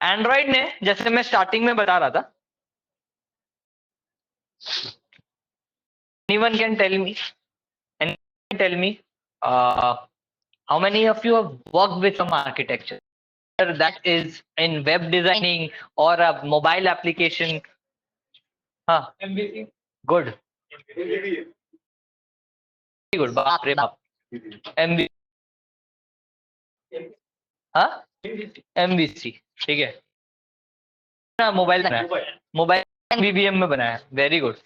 एंड्रॉइड ने, जैसे मैं स्टार्टिंग में बता रहा था, anyone can tell me how many of you have worked with some architecture? that is in web designing or a mobile application. हाँ, MVC. Good. Very good. बाप रे बाप. MVC. हाँ? MVC. ठीक है. मोबाइल बनाया. मोबाइल MVVM में बनाया. Very good.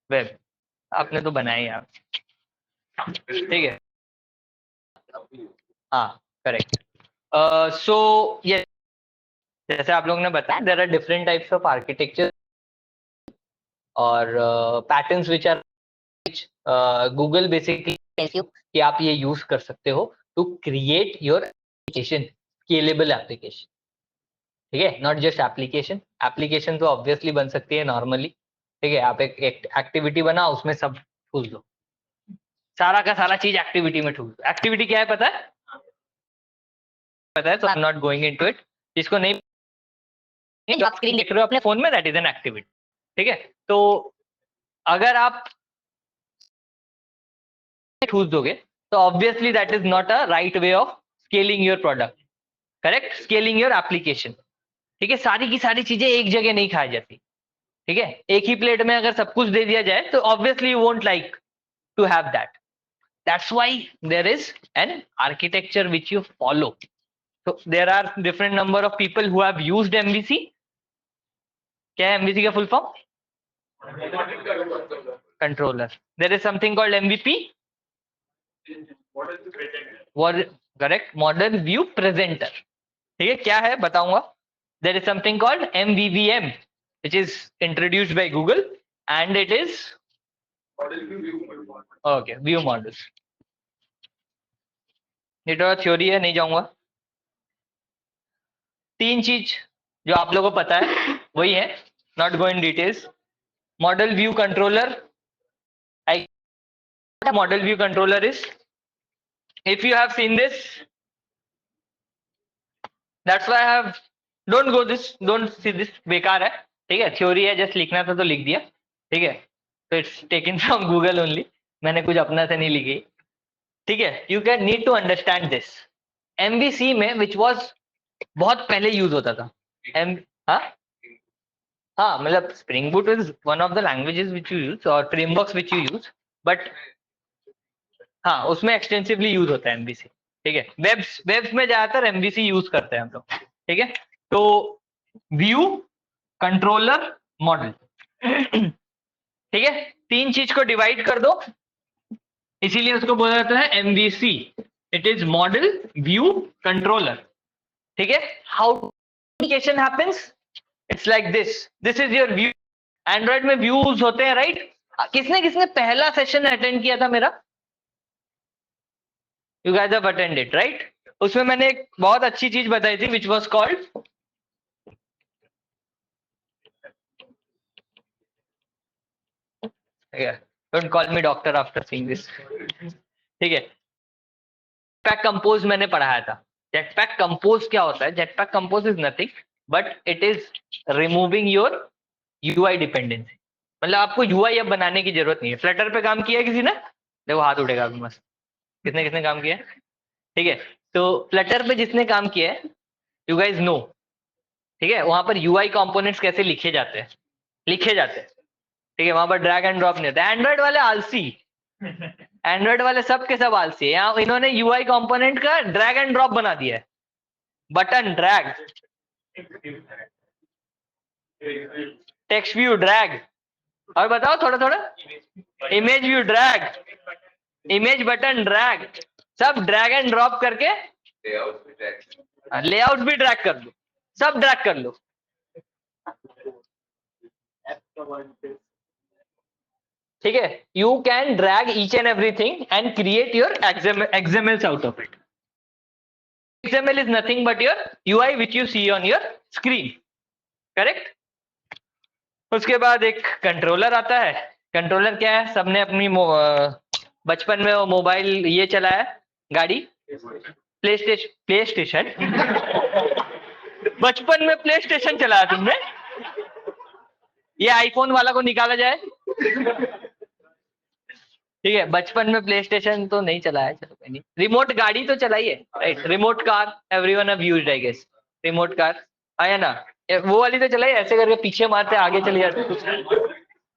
वेब. आपने तो बनाया यार. ठीक है. हाँ, करेक्ट. सो ये जैसे आप लोगों ने बताया, there are different types of architecture और patterns which are Google basically कि आप ये यूज कर सकते हो to create your application, scalable application. ठीक है, नॉट जस्ट एप्लीकेशन. एप्लीकेशन तो ऑब्वियसली बन सकती है नॉर्मली. ठीक है, आप एक एक्टिविटी बनाओ, उसमें सब ठूस दो, सारा का सारा चीज एक्टिविटी में ठूस दो. एक्टिविटी क्या है पता है? तो आई am not going into it. जिसको नहीं आप स्क्रीन देख रहे हो अपने फोन में, दैट इज एन एक्टिविटी. ठीक है, तो अगर आप ठूस दोगे तो obviously that is not a right way of scaling your product. Correct, scaling your application. ठीक है, सारी की सारी चीजें एक जगह नहीं खाई जाती. ठीक है, एक ही प्लेट में अगर सब कुछ दे दिया जाए तो obviously you won't like to have that. That's why there is an architecture which you follow. So there are different number of people who have used MVC. क्या है MVC का full form? Controller. There is something called MVP. What? Correct. Model View Presenter. ठीक है, क्या है बताऊंगा. There is something called MVVM, which is introduced by Google, and it is okay. View models. ये तो थ्योरी है, नहीं जाऊंगा. तीन चीज जो आप लोगों को पता है वही है, not go in details. Model view controller. Model view controller is, if you have seen this, that's why I have don't go this, don't see this, बेकार है. ठीक है, थ्योरी है, जस्ट लिखना था तो लिख दिया. ठीक है, तो it's taken from Google only, मैंने कुछ अपना से नहीं लिखी. ठीक है, you can need to understand this. MVC में विच वॉज बहुत पहले यूज होता था. हाँ, मतलब Spring Boot is one of the languages which you use और frameworks which you use, but हाँ उसमें एक्सटेंसिवली यूज होता है MVC. ठीक है, वेब्स में ज्यादातर MVC यूज करते हैं हम लोग. ठीक है, तो व्यू कंट्रोलर मॉडल. ठीक है, तीन चीज को डिवाइड कर दो, इसीलिए उसको बोला जाता है MVC. It is model view controller. ठीक है, how communication happens? It's like this. This is your view. Android में views होते हैं, राइट? किसने किसने पहला सेशन अटेंड किया था मेरा? You guys have attended, right? उसमें मैंने एक बहुत अच्छी चीज बताई थी, which was called yeah, don't call me doctor after seeing this. ठीक है, Jetpack Compose मैंने पढ़ाया था. Jetpack Compose क्या होता है? Jetpack Compose is nothing but it is removing your UI dependency. मतलब आपको UI अब बनाने की जरूरत नहीं है. फ्लटर पे काम किया है किसी ने? देखो हाथ उठेगा अभी मस्त. किसने किसने काम किया है? ठीक है, तो फ्लटर पे जिसने काम किया है, यू गाइज नो. ठीक है, वहां पर UI कंपोनेंट्स कैसे लिखे जाते हैं. ठीक है, वहां पर ड्रैग एंड ड्रॉप नहीं होता. एंड्रॉइड वाले आलसी, एंड्रॉइड वाले सब के सब आलसी है. यहाँ इन्होंने UI कंपोनेंट का ड्रैग एंड ड्रॉप बना दिया है. Button drag, text view drag, और बताओ थोड़ा थोड़ा, image view drag, image button drag, सब ड्रैग एंड ड्रॉप करके लेआउट भी ड्रैग कर लो, सब ड्रैग कर लो. ठीक है, you can drag each and everything and create your XMLs out of it. XML is nothing but your UI which you see on your screen. Correct. उसके बाद एक कंट्रोलर आता है. कंट्रोलर क्या है? सबने अपनी बचपन में वो मोबाइल ये चलाया, गाड़ी, प्ले स्टेशन. बचपन में प्ले स्टेशन चलाया तुमने? ये आईफोन वाला को निकाला जाए. ठीक है, बचपन में प्ले स्टेशन तो नहीं चलाया, चलो रिमोट गाड़ी तो चलाई है, right? Remote car everyone have used I guess. Remote car आया ना, वो वाली तो चलाई, ऐसे करके पीछे मारते आगे चली जाती,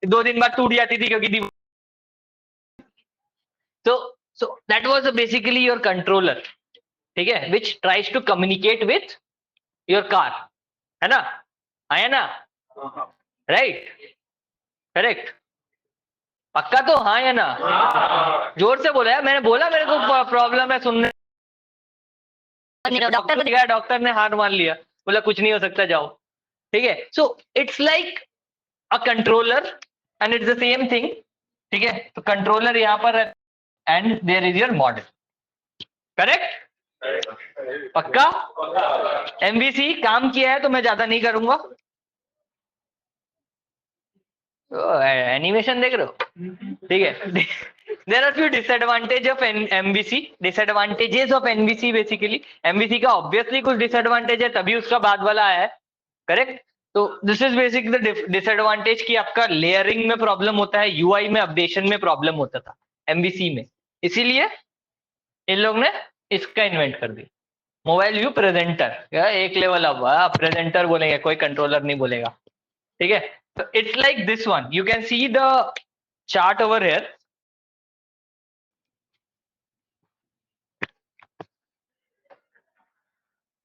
2 दिन बाद टूट जाती थी क्योंकि so that was basically your controller, ठीक है, which tries to communicate with your car, है ना? आया ना, राइट? करेक्ट? पक्का तो हाँ या ना? जोर से बोला है, मैंने बोला मेरे को प्रॉब्लम है सुनने। डॉक्टर ने हार मान लिया, बोला कुछ नहीं हो सकता, जाओ, ठीक है? So it's like a controller and it's the same thing, ठीक है? तो कंट्रोलर यहाँ पर है and there is your model, correct? पक्का? एमवीसी काम किया है तो मैं ज्यादा नहीं करूंगा। एनिमेशन देख रहे हो, ठीक है? There are few disadvantage of MVC, disadvantages of MVC. Basically MVC का ऑब्वियसली कुछ डिसएडवांटेज है, तभी उसका बाद वाला आया है, करेक्ट? तो this is basic the disadvantage कि आपका लेयरिंग में प्रॉब्लम होता है, यूआई में अपडेशन में प्रॉब्लम होता था एमवीसी में, इसीलिए इन लोग ने इसका इन्वेंट कर दिया, मोबाइल व्यू प्रेजेंटर। एक लेवल अब प्रेजेंटर बोलेंगे, कोई कंट्रोलर नहीं बोलेगा, ठीक है? तो it's like this one, you can see the chart over here,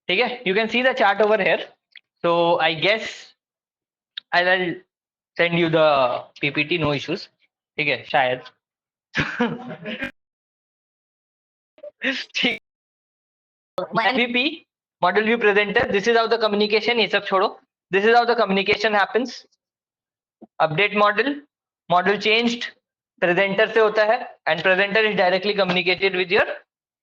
ठीक है? You can see the chart over here, so I guess I will send you the PPT, no issues, ठीक है? शायद ठीक। MVP, model view presenter, this is how the communication, ये सब छोड़ो, this is how the communication happens. Update model, model changed, presenter से होता है and presenter is directly communicated with your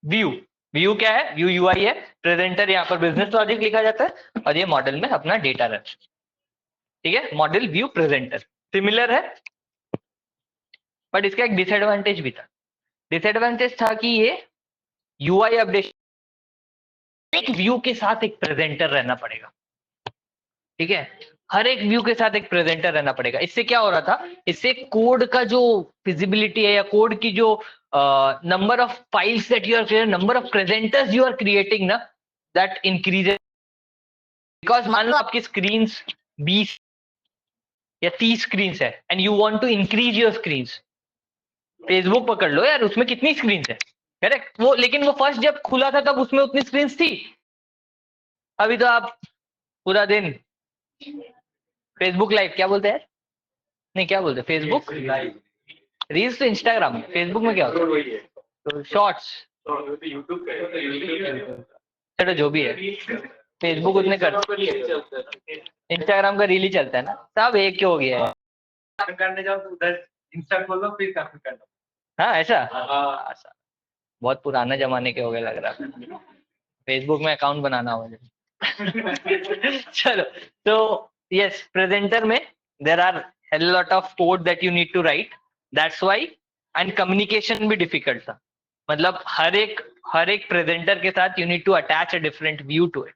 view. View क्या है? View UI है, presenter यहाँ पर business logic लिखा जाता है और ये model में अपना data रहता है, ठीक है? Model view presenter similar है, but इसका एक disadvantage भी था। Disadvantage था कि ये UI अपडेशन, एक व्यू के साथ एक प्रेजेंटर रहना पड़ेगा, ठीक है? हर एक व्यू के साथ एक प्रेजेंटर रहना पड़ेगा। इससे क्या हो रहा था? इससे कोड का जो फिजिबिलिटी है या कोड की जो number of files that you are creating, number of presenters you are creating ना, दैट इंक्रीजेस। बिकॉज मान लो आपकी स्क्रीन 20 या 30 स्क्रीन है and you want to increase your screen. Facebook पकड़ लो यार, उसमें कितनी स्क्रीन है, करेक्ट? वो लेकिन वो फर्स्ट जब खुला था तब उसमें उतनी स्क्रीन थी। अभी तो आप पूरा दिन फेसबुक लाइव, क्या बोलते हैं? नहीं, क्या बोलते हैं? फेसबुक रील्स तो इंस्टाग्राम, फेसबुक में क्या होता है? तो शॉर्ट्स, चलो जो भी है, फेसबुक उतने कर, इंस्टाग्राम का रील ही चलता है ना, सब एक हो गया है। करने जाओ तो उधर इंस्टा खोलो फिर काफी करना। हाँ ऐसा, बहुत पुराना जमाने के हो गए लग रहा है, फेसबुक में अकाउंट बनाना होगा। चलो, तो यस, प्रेजेंटर में there are a lot of code that you need to write, that's why, and communication भी difficult था, मतलब हर एक प्रेजेंटर के साथ you need to attach a different view to it,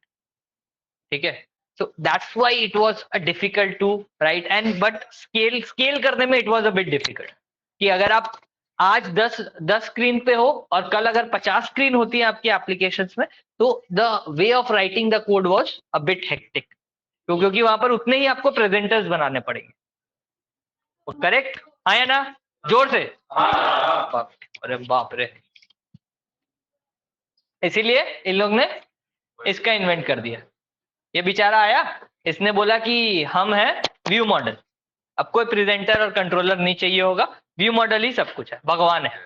ठीक है? so that's why it was a difficult to write, and but scale करने में it was a bit difficult, कि अगर आप आज 10 स्क्रीन पे हो और कल अगर 50 स्क्रीन होती है आपकी एप्लीकेशंस में, तो the way of writing the code was a bit hectic, क्योंकि वहां पर उतने ही आपको प्रेजेंटर्स बनाने पड़ेंगे, करेक्ट? आया ना? जोर से, अरे बाप रे। इसीलिए इन लोग ने इसका इन्वेंट कर दिया। ये बेचारा आया, इसने बोला कि हम हैं व्यू मॉडल, अब कोई प्रेजेंटर और कंट्रोलर नहीं चाहिए होगा, व्यू मॉडल ही सब कुछ है, भगवान है,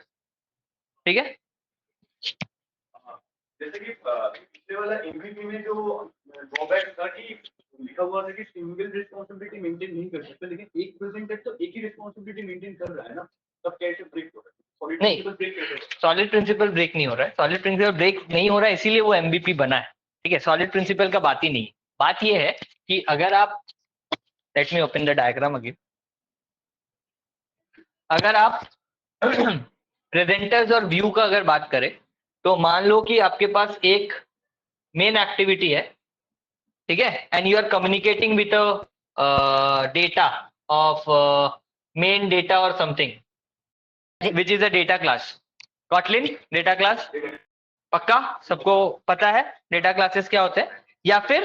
ठीक है? जैसे कि पिछले वाला एमवीपी में जो ड्रॉबैक था कि लिखा हुआ था कि सिंगल रिस्पांसिबिलिटी मेंटेन नहीं कर सकते, लेकिन एक प्रेजेंटर तो एक ही रिस्पांसिबिलिटी मेंटेन कर रहा है ना, तब कैसे ब्रेक हो रहा है? नहीं, सॉलिड प्रिंसिपल ब्रेक नहीं हो रहा है, सॉलिड प्रिंसिपल ब्रेक नहीं हो रहा है, इसीलिए वो एमवीपी बना है, ठीक है? सॉलिड प्रिंसिपल का बात ही नहीं है। बात ये है कि अगर आप, let me open the diagram again, अगर आप प्रेजेंटर्स और व्यू का अगर बात करें, तो मान लो कि आपके पास एक मेन एक्टिविटी है, ठीक है? And you are communicating with data of main data और something which is a data class, Kotlin data class, पक्का सबको पता है डेटा क्लासेस क्या होते हैं? या फिर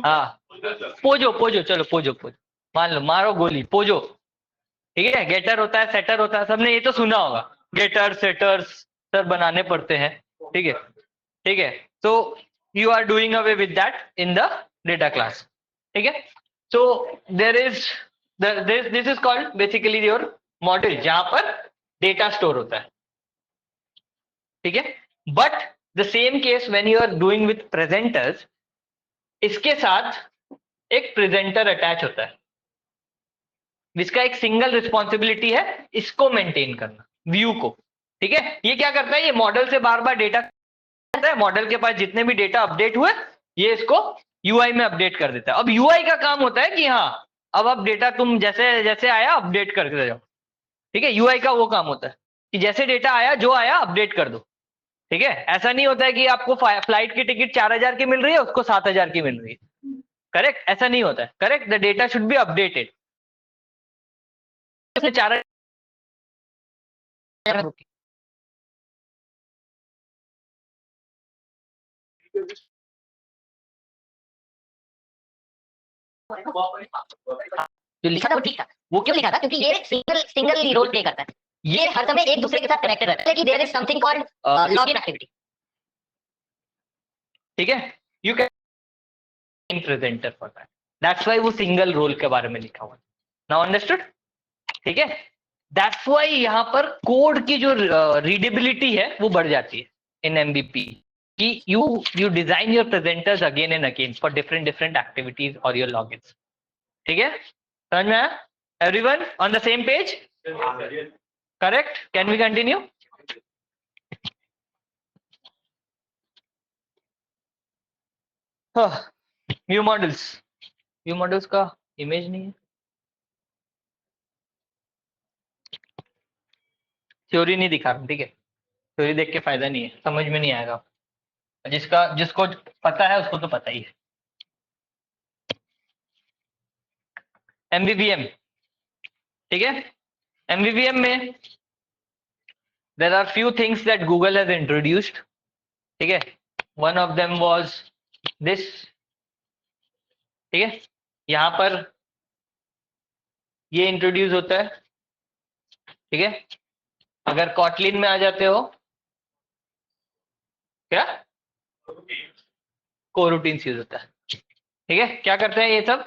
हाँ पोजो, पोजो चलो पोजो, पोजो मान लो, मारो गोली, पोजो। ठीक है, गेटर होता है, सेटर होता है, सबने ये तो सुना होगा, गेटर सेटर्स सर बनाने पड़ते हैं। ठीक है, ठीक है, तो you are doing away with that in the data class. ठीक है, so there is this is called basically your model, जहां पर डेटा स्टोर होता है। ठीक है, but the same case when you are doing with presenters, इसके साथ एक प्रेजेंटर अटैच होता है, जिसका एक सिंगल रिस्पॉन्सिबिलिटी है इसको मेंटेन करना, व्यू को। ठीक है, ये क्या करता है, ये मॉडल से बार बार डेटा करता है, मॉडल के पास जितने भी डेटा अपडेट हुए ये इसको यूआई में अपडेट कर देता है। अब यूआई का काम होता है कि हाँ अब डेटा तुम जैसे जैसे आया अपडेट करते जाओ। ठीक है, यूआई का वो काम होता है कि जैसे डेटा आया, जो आया अपडेट कर दो। ठीक है, ऐसा नहीं होता है कि आपको फ्लाइट की टिकट 4000 की मिल रही है, उसको 7000 की मिल रही है। करेक्ट, ऐसा नहीं होता है। Correct, the data should be updated. 4000 जो लिखा था वो ठीक था। वो क्यों लिखा था? क्योंकि ये सिंगल रोल प्ले करता है, ये हर समय एक दूसरे के साथ कनेक्टेड रहता है, कि there is something called login activity. ठीक है, you can presenter for that, that's why वो सिंगल रोल के बारे में लिखा हुआ है। Now understood? ठीक है, दैट्स व्हाई यहाँ पर कोड की जो रीडेबिलिटी है वो बढ़ जाती है इन एमबीपी, कि you design your presenters again and again for different different activities और योर लॉगिन्स। ठीक है, समझ में आया? Everyone on the same page? Correct, can we continue? View models का इमेज नहीं है, थ्योरी नहीं दिखा रहा। ठीक है, थ्योरी देख के फायदा नहीं है, समझ में नहीं आएगा। जिसको पता है उसको तो पता ही है। एमवीवीएम, ठीक है, एमवीवीएम में there are few things that Google has introduced. ठीक है, one of them was this. ठीक है, यहां पर ये इंट्रोड्यूस होता है। ठीक है, अगर कॉटलिन में आ जाते हो, क्या कोरूटीन्स यूज होता है। ठीक है, क्या करते हैं ये सब?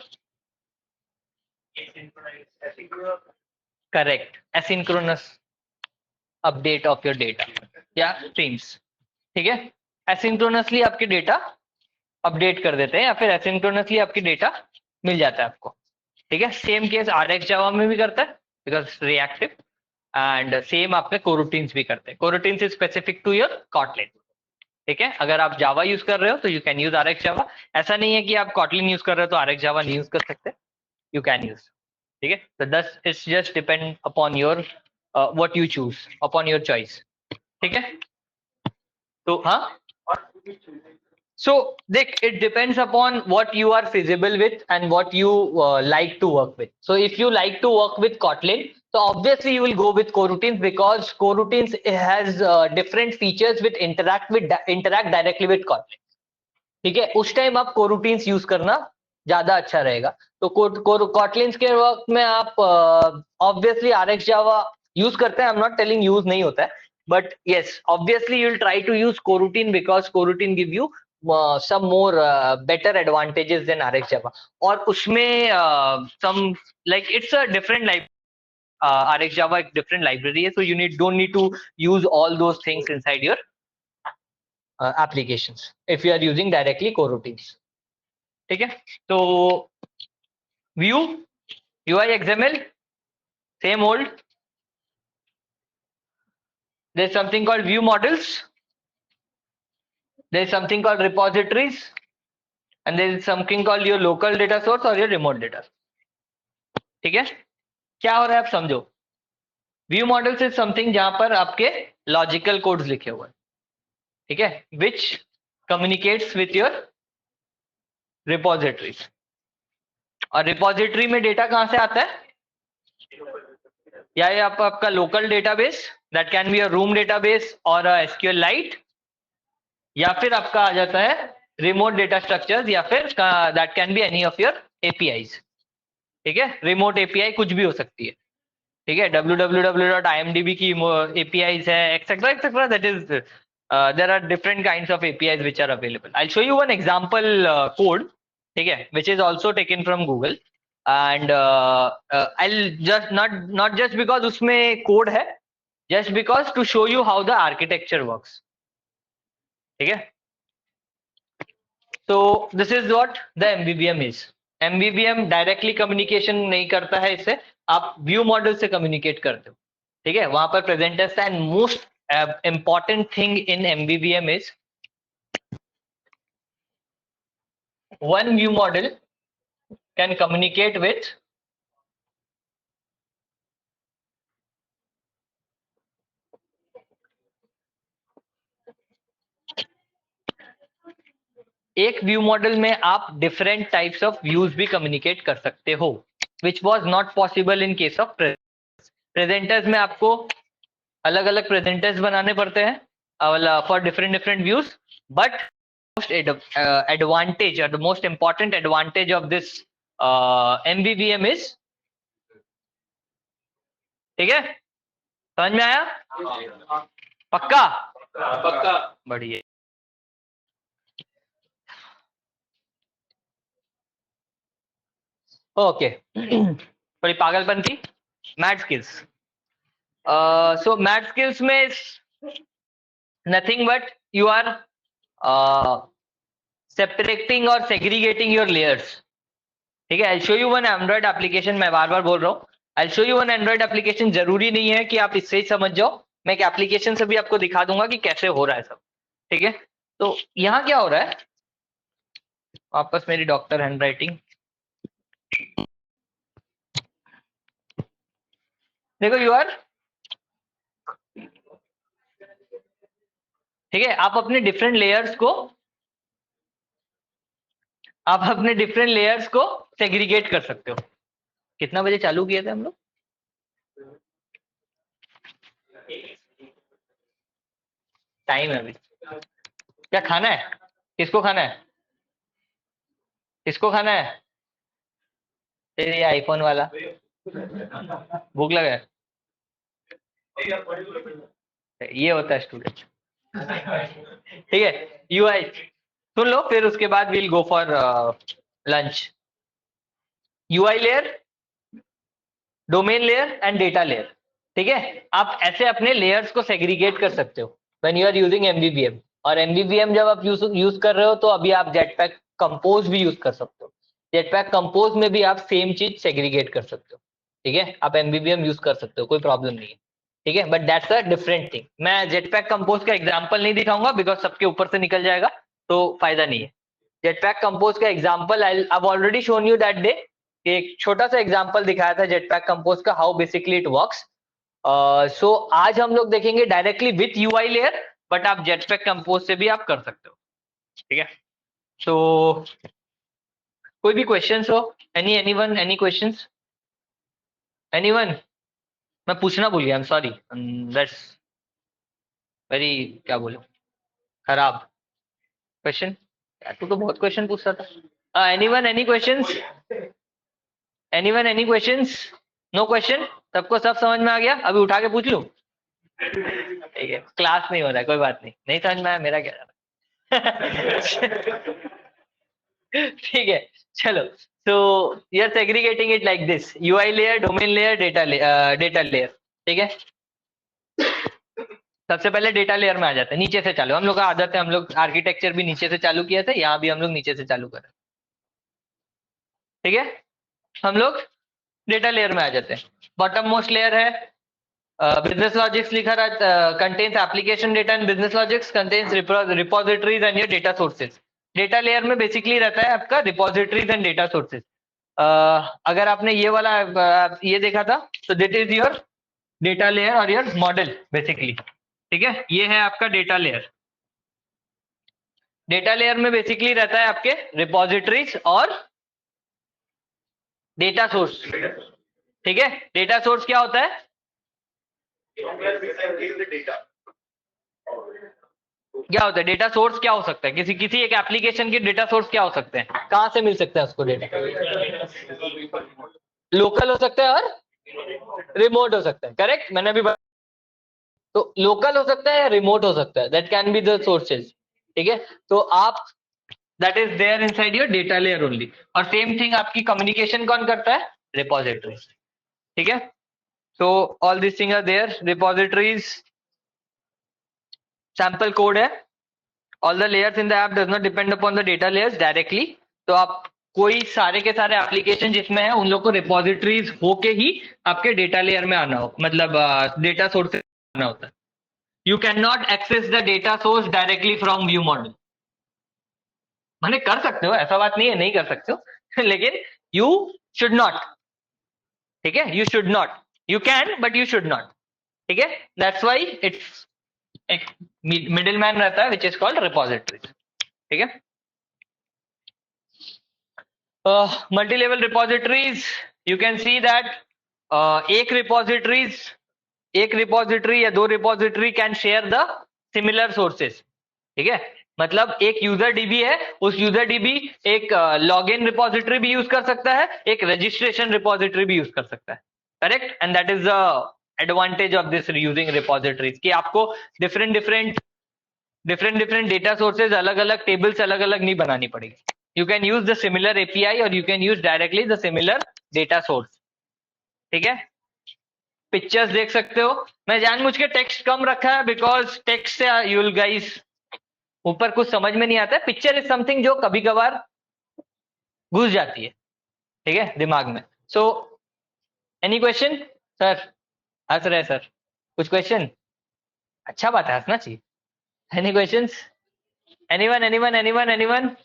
Correct, asynchronous update of your data या स्ट्रीम्स। ठीक है, एसिंक्रोनसली आपके डेटा अपडेट कर देते हैं, या फिर एसिंक्रोनसली आपकी डेटा मिल जाता है आपको। ठीक है, सेम केस RX जावा में भी करता है बिकॉज रिएक्टिव, एंड सेम आपके कोरूटीन्स भी करते हैं। Coroutines is specific to your Kotlin. ठीक है, अगर आप जावा यूज कर रहे हो तो यू कैन यूज RX जावा। ऐसा नहीं है कि आप कॉटलिन यूज कर रहे हो तो RX जावा नहीं यूज कर सकते, यू कैन यूज। ठीक है, तो दस it's just depend upon your what you choose, upon your choice. ठीक है, तो हाँ, so it depends upon what you are feasible with and what you like to work with. So if you like to work with Kotlin, so obviously you will go with coroutines, because coroutines has different features which interact directly with Kotlin. ठीक है, उस time आप coroutines use करना ज्यादा अच्छा रहेगा। तो Kotlins के वक्त में आप obviously RX Java यूज करते हैं, I'm not telling यूज नहीं होता है, but yes, obviously you'll try to use coroutine because coroutine give you some more better advantages than RX Java. और उसमें some like it's a different library. RX Java एक different library है, so you don't need to use all those things inside your applications if you are using directly coroutines. ठीक है, तो view, UI XML, same old. There's something called view models. There's something called repositories, and there is something called your local data source or your remote data. ठीक है, क्या हो रहा है आप समझो। व्यू मॉडल्स इज समथिंग जहां पर आपके लॉजिकल कोड्स लिखे हुए हैं। ठीक है, विच कम्युनिकेट्स विथ योर रिपोजिटरीज। और रिपोजिटरी में डेटा कहां से आता है? या ये आपका local database, that can be a room database और एसक्यूएल लाइट, या फिर आपका आ जाता है रिमोट डेटा स्ट्रक्चर्स, या फिर that can be any of your APIs. ठीक है, रिमोट एपीआई कुछ भी हो सकती है। ठीक है, www.imdb की एपीआईज है, etcetera etcetera, that is there are different kinds of APIs which are available. I show you one example code, ठीक है, which is also taken from Google, and I just not just because उसमें code है, just because to show you how the architecture works. ठीक है, तो this is what the MVVM is. MVVM directly communication नहीं करता है, इससे आप व्यू मॉडल से कम्युनिकेट करते हो। ठीक है, वहां पर presenters and most important thing in MVVM is one view model can communicate with एक व्यू मॉडल में आप डिफरेंट टाइप्स ऑफ व्यूज भी कम्युनिकेट कर सकते हो, which was not possible in case of presenters में आपको अलग अलग प्रेजेंटर्स बनाने पड़ते हैं for different different views, but most advantage or the most important advantage of this MVVM is, ठीक है, समझ में आया? पक्का? पक्का। बढ़िया। ओके, थोड़ी पागलपन थी। Math skills, so math skills में nothing but you are separating और सेग्रीगेटिंग योर लेयर्स। ठीक है, I show you one Android application, मैं बार बार बोल रहा हूँ, I show you one Android application. जरूरी नहीं है कि आप इससे ही समझ जाओ, मैं एक एप्लीकेशन से भी आपको दिखा दूंगा कि कैसे हो रहा है सब। ठीक है, तो यहाँ क्या हो रहा है, वापस मेरी डॉक्टर हैंडराइटिंग, देखो यू आर, ठीक है, आप अपने डिफरेंट लेयर्स को सेग्रीगेट कर सकते हो। कितना बजे चालू किए थे हम लोग? टाइम है अभी। क्या खाना है? किसको खाना है? किसको खाना है? तेरे आईफोन वाला, भूख लगा है? ये होता है स्टूडेंट। ठीक है, यूआई सुन लो, फिर उसके बाद we'll go for lunch. UI layer, domain layer and data layer. ठीक है, आप ऐसे अपने लेयर्स को सेग्रीगेट कर सकते हो व्हेन यू आर यूजिंग एमवीवीएम। और एमवीवीएम जब आप यूज कर रहे हो तो अभी आप जेटपैक कंपोज भी यूज कर सकते हो। जेटपैक कंपोज में भी आप सेम चीज सेग्रीगेट कर सकते हो। ठीक है, आप एमवीवीएम यूज कर सकते हो, कोई प्रॉब्लम नहीं है। ठीक है, but that's a different thing. मैं जेटपैक कंपोज का एग्जांपल नहीं दिखाऊंगा बिकॉज सबके ऊपर से निकल जाएगा, तो फायदा नहीं है। जेटपैक कंपोज का example I already shown you that day, एक छोटा सा एग्जांपल दिखाया था जेटपैक कंपोज का, हाउ बेसिकली इट वर्क्स। सो आज हम लोग देखेंगे directly with UI layer, but आप जेटपैक कंपोज से भी आप कर सकते हो। ठीक है, तो कोई भी क्वेश्चंस हो? Anyone, any questions? एनीवन? मैं पूछना भूल गया, I am sorry, that's very, क्या बोलो, खराब क्वेश्चन। तू तो बहुत क्वेश्चन पूछता था। Anyone, any questions? Anyone, any questions? No question, सबको सब समझ में आ गया? अभी उठा के पूछ लूं? ठीक है, क्लास नहीं हो रहा है, कोई बात नहीं, नहीं समझ में आया मेरा क्या ठीक है, चलो। So you are segregating it like this, UI layer, domain layer, data layer. ठीक है, सबसे पहले डेटा लेयर में आ जाते हैं, नीचे से चालू, हम लोग का आदत है, हम लोग आर्किटेक्चर भी नीचे से चालू किया था, यहाँ भी हम लोग नीचे से चालू करें। ठीक है, हम लोग डेटा लेयर में आ जाते हैं। बॉटम मोस्ट लेयर है बिजनेस लॉजिक्स लिखा रहा, contains application data and business logics, contains repositories and your data sources. Data layer में बेसिकली रहता है आपका रिपोजिटरीज एंड डेटा सोर्सेज। अगर आपने ये वाला ये देखा था, तो this is your data layer और योर मॉडल बेसिकली। ठीक है, ये है आपका डेटा लेयर। डेटा लेयर में बेसिकली रहता है आपके रिपोजिटरीज और डेटा सोर्स। ठीक है, डेटा सोर्स क्या होता है? क्या होता है डेटा सोर्स? क्या हो सकता है? किसी किसी एक एप्लीकेशन की डेटा सोर्स क्या हो सकते हैं? कहां से मिल सकता है उसको डेटा? लोकल हो सकता है और रिमोट हो सकता है, करेक्ट। मैंने अभी तो लोकल हो सकता है या रिमोट हो सकता है, that can be the sources. ठीक है, तो आप that is there inside your data layer only. और सेम थिंग आपकी कम्युनिकेशन कौन करता है? रिपोजिटरी। ठीक है, so all these things are there, repositories, sample code है। all the layers in the app does not depend upon the data layers directly। तो आप कोई सारे के सारे एप्लीकेशन जिसमें है उन लोग को रिपोजिटरीज होके ही आपके डेटा लेयर में आना हो, मतलब डेटा सोर्स से आना होता है। You can not access the data source directly from view model. माने कर सकते हो, ऐसा बात नहीं है नहीं कर सकते हो लेकिन यू शुड नॉट। ठीक है, you should not, you can but you should not. ठीक है, दैट्स वाई इट्स एक मिडिल मैन रहता है विच इज कॉल्ड रिपोजिटरी। ठीक है, multi level repositories, you can see that एक रिपोजिटरी या दो repository can share the similar sources. ठीक है, मतलब एक यूजर डीबी है, उस यूजर डीबी एक लॉगिन रिपोजिटरी भी यूज कर सकता है, एक रजिस्ट्रेशन रिपोजिटरी भी यूज कर सकता है, correct. And that is the advantage of this using repositories कि आपको डिफरेंट डिफरेंट डेटा सोर्सेज, अलग अलग टेबल्स अलग अलग नहीं बनानी पड़ेगी। You can use the similar API और you can use directly the similar data source. ठीक है, पिक्चर्स देख सकते हो। मैं जानबूझ के टेक्स्ट कम रखा है बिकॉज टेक्स्ट से यू विल गाइस ऊपर कुछ समझ में नहीं आता है। पिक्चर इज समथिंग जो कभी कभार घुस जाती है, ठीक है, दिमाग में। So any question? सर हंस रहे सर, कुछ क्वेश्चन? अच्छा बात है, हंसना चाहिए। Any questions? एनीवन?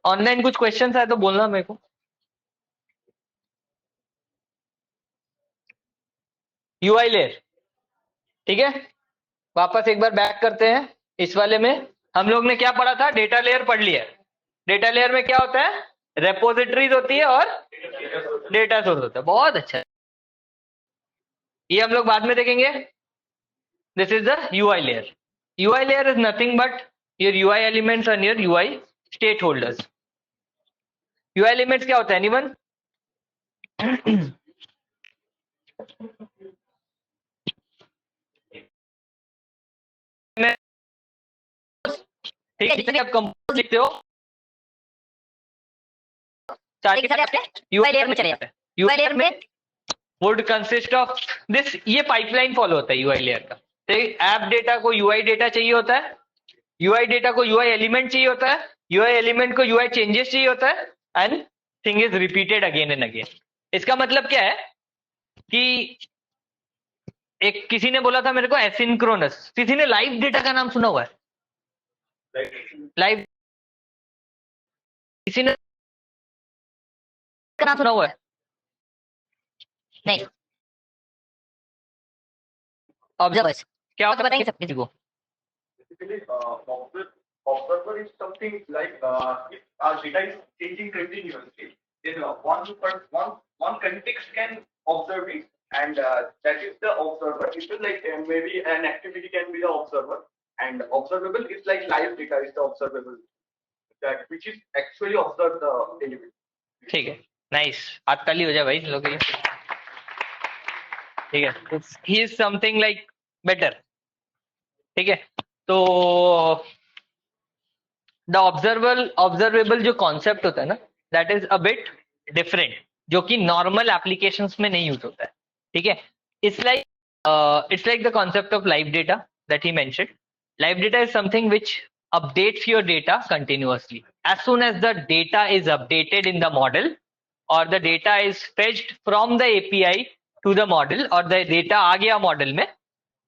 ऑनलाइन कुछ क्वेश्चंस आए तो बोलना मेरे को। यूआई लेयर, ठीक है, वापस एक बार बैक करते हैं। इस वाले में हम लोग ने क्या पढ़ा था? डेटा लेयर पढ़ लिया। डेटा लेयर में क्या होता है? रेपोजिटरीज होती है और डेटा सोर्स होता है। बहुत अच्छा, ये हम लोग बाद में देखेंगे। This is the UI layer. UI layer is nothing but your UI elements and your UI state holders. UI elements क्या होता है? एनीवन? ठीक है, जितने आप कंपोज लिखते हो यूआई लेयर में चले जाते हैं। यूआई लेयर में वुड कंसिस्ट ऑफ दिस, ये पाइपलाइन फॉलो होता है यूआई लेयर का। तो ऐप डेटा को यूआई डेटा चाहिए होता है, यूआई डेटा को यूआई एलिमेंट चाहिए होता है, यूआई एलिमेंट को यूआई चेंजेस चाहिए होता है, and thing is repeated again and again. इसका मतलब क्या है कि एक किसी ने बोला था मेरे को एसिंक्रोनस, किसी ने लाइव डेटा का नाम सुना हुआ है? लाइव किसी ने का नाम सुना हुआ है? नहीं, ऑब्जर्वर्स क्या होता है बताएंगे बताइए किसी को? Basically, observer is something like if our data is changing continuously, then one context can observe it, and that is the observer. It is like maybe an activity can be the observer, and observable is like live data is the observable, that which is actually observed the element. ठीक है, nice, हाथ ताली हो जाए भाई लोग के लिए। ठीक है, he is something like better. ठीक है, तो द ऑब्जर्वेबल जो कॉन्सेप्ट होता है ना, that is a bit different, जो कि नॉर्मल एप्लीकेशंस में नहीं यूज होता है। ठीक है, it's like the concept of live data that he mentioned. Live data is something which updates your data continuously. As soon as the data is updated in the model, or the data is fetched from the API to the model, और the data आ गया model में,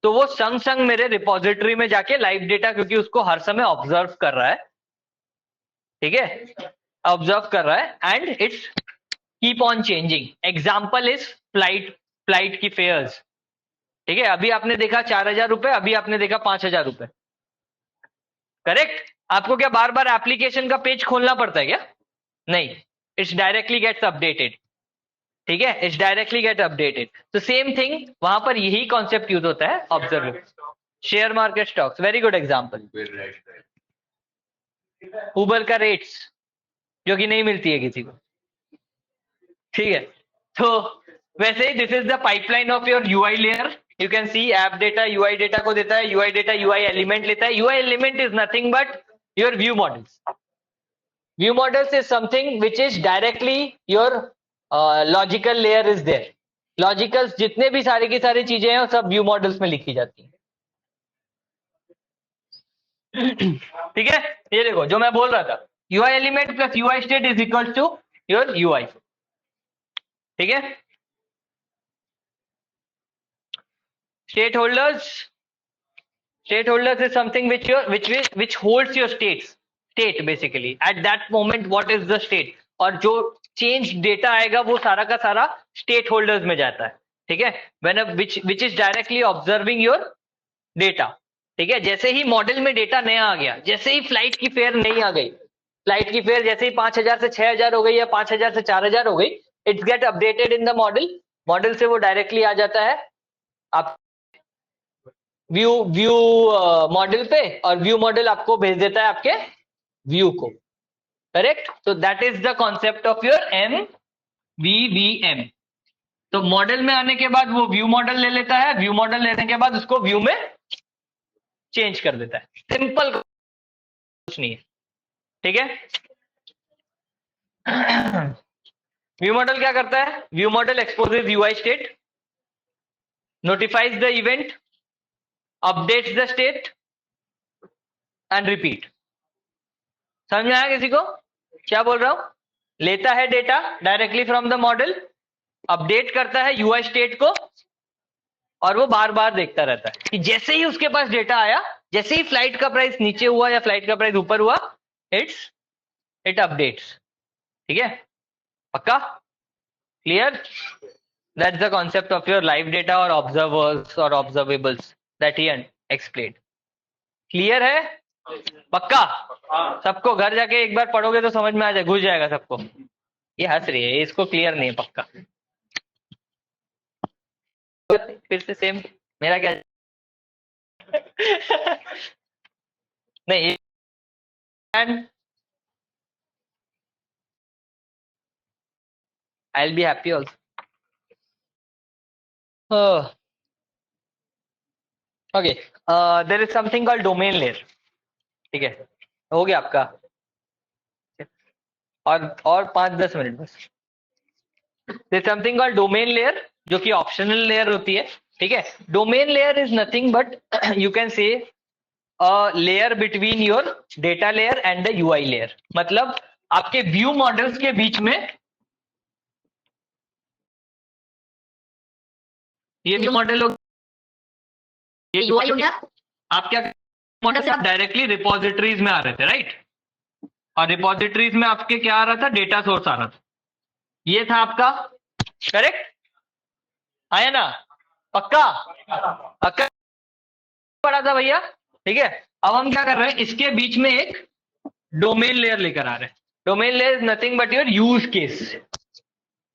तो वो संग संग मेरे repository में जाके लाइव डेटा, क्योंकि उसको हर समय ऑब्जर्व कर रहा है, ठीक है, ऑब्जर्व कर रहा है, and it's keep on changing. Example is flight की फेयर्स। ठीक है, अभी आपने देखा 4,000 रुपए, अभी आपने देखा 5,000 रुपए, करेक्ट। आपको क्या बार बार एप्लीकेशन का पेज खोलना पड़ता है क्या? नहीं, इट्स डायरेक्टली गेट्स अपडेटेड। ठीक है, इट्स डायरेक्टली गेट अपडेटेड। तो सेम थिंग वहां पर यही कॉन्सेप्ट यूज होता है, observe. Share market stocks, very good example. Uber का रेट्स जो कि नहीं मिलती है किसी को, ठीक है। तो वैसे ही this is the pipeline of your UI layer. You can see app data UI data को देता है, यूआई डेटा यूआई एलिमेंट लेता है। UI element is nothing but your view models. View models is something which is directly your logical layer is there. Logicals जितने भी सारी की सारी चीजें हैं वो सब व्यू मॉडल्स में लिखी जाती हैं। ठीक है, ये देखो जो मैं बोल रहा था, UI element plus UI state is equal to your UI. ठीक है, state holders is something which holds your state basically at that moment, what is the state, और जो चेंज डेटा आएगा वो सारा का सारा स्टेट होल्डर्स में जाता है। ठीक है, which is directly observing your data. ठीक है, जैसे ही मॉडल में डेटा नया आ गया, जैसे ही फ्लाइट की फेयर नई आ गई, फ्लाइट की फेयर जैसे ही 5000 से 6000 हो गई या 5000 से 4000 हो गई, it's get updated in the model. Model से वो डायरेक्टली आ जाता है आप व्यू मॉडल पे, और व्यू मॉडल आपको भेज देता है आपके व्यू को। करेक्ट, तो that is the concept of your MVVM। तो मॉडल में आने के बाद वो व्यू मॉडल ले लेता है, व्यू मॉडल लेने के बाद उसको व्यू में चेंज कर देता है। सिंपल, कुछ नहीं है। ठीक है, व्यू मॉडल क्या करता है? View model exposes UI state, notifies the event, updates the state and repeat. समझ में आया किसी को क्या बोल रहा हूं? लेता है data directly from the model, update करता है यूआई स्टेट को, और वो बार बार देखता रहता है कि जैसे ही उसके पास डेटा आया, जैसे ही फ्लाइट का प्राइस नीचे हुआ या फ्लाइट का प्राइस ऊपर हुआ, इट अपडेट्स। ठीक है, पक्का? Clear? That's the concept of your live data और ऑब्जर्वर्स और observables that he explained. Clear है? पक्का? सबको घर जाके एक बार पढ़ोगे तो समझ में आ जाए, घुस जाएगा सबको। ये हंस रही है, इसको क्लियर नहीं है। पक्का? फिर से सेम मेरा क्या नहीं, and I will be happy also. Okay, there is something called domain layer. ठीक है, हो गया आपका, और 5-10 मिनट बस। There is something called domain layer, जो कि ऑप्शनल लेयर होती है। ठीक है, domain layer is nothing but you can say a layer between your data layer and the UI layer. मतलब आपके व्यू मॉडल्स के बीच में, ये व्यू मॉडल हो, ये यूआई हो गया। आप क्या मॉडल से आप डायरेक्टली रिपोजिटरीज में आ रहे थे, राइट? और रिपोजिटरीज में आपके क्या आ रहा था? डेटा सोर्स आ रहा था। ये था आपका, करेक्ट? आया ना? पक्का? पक्का पड़ा था भैया? ठीक है, अब हम क्या कर रहे हैं, इसके बीच में एक डोमेन लेयर लेकर आ रहे हैं। Domain layer is nothing but your use case.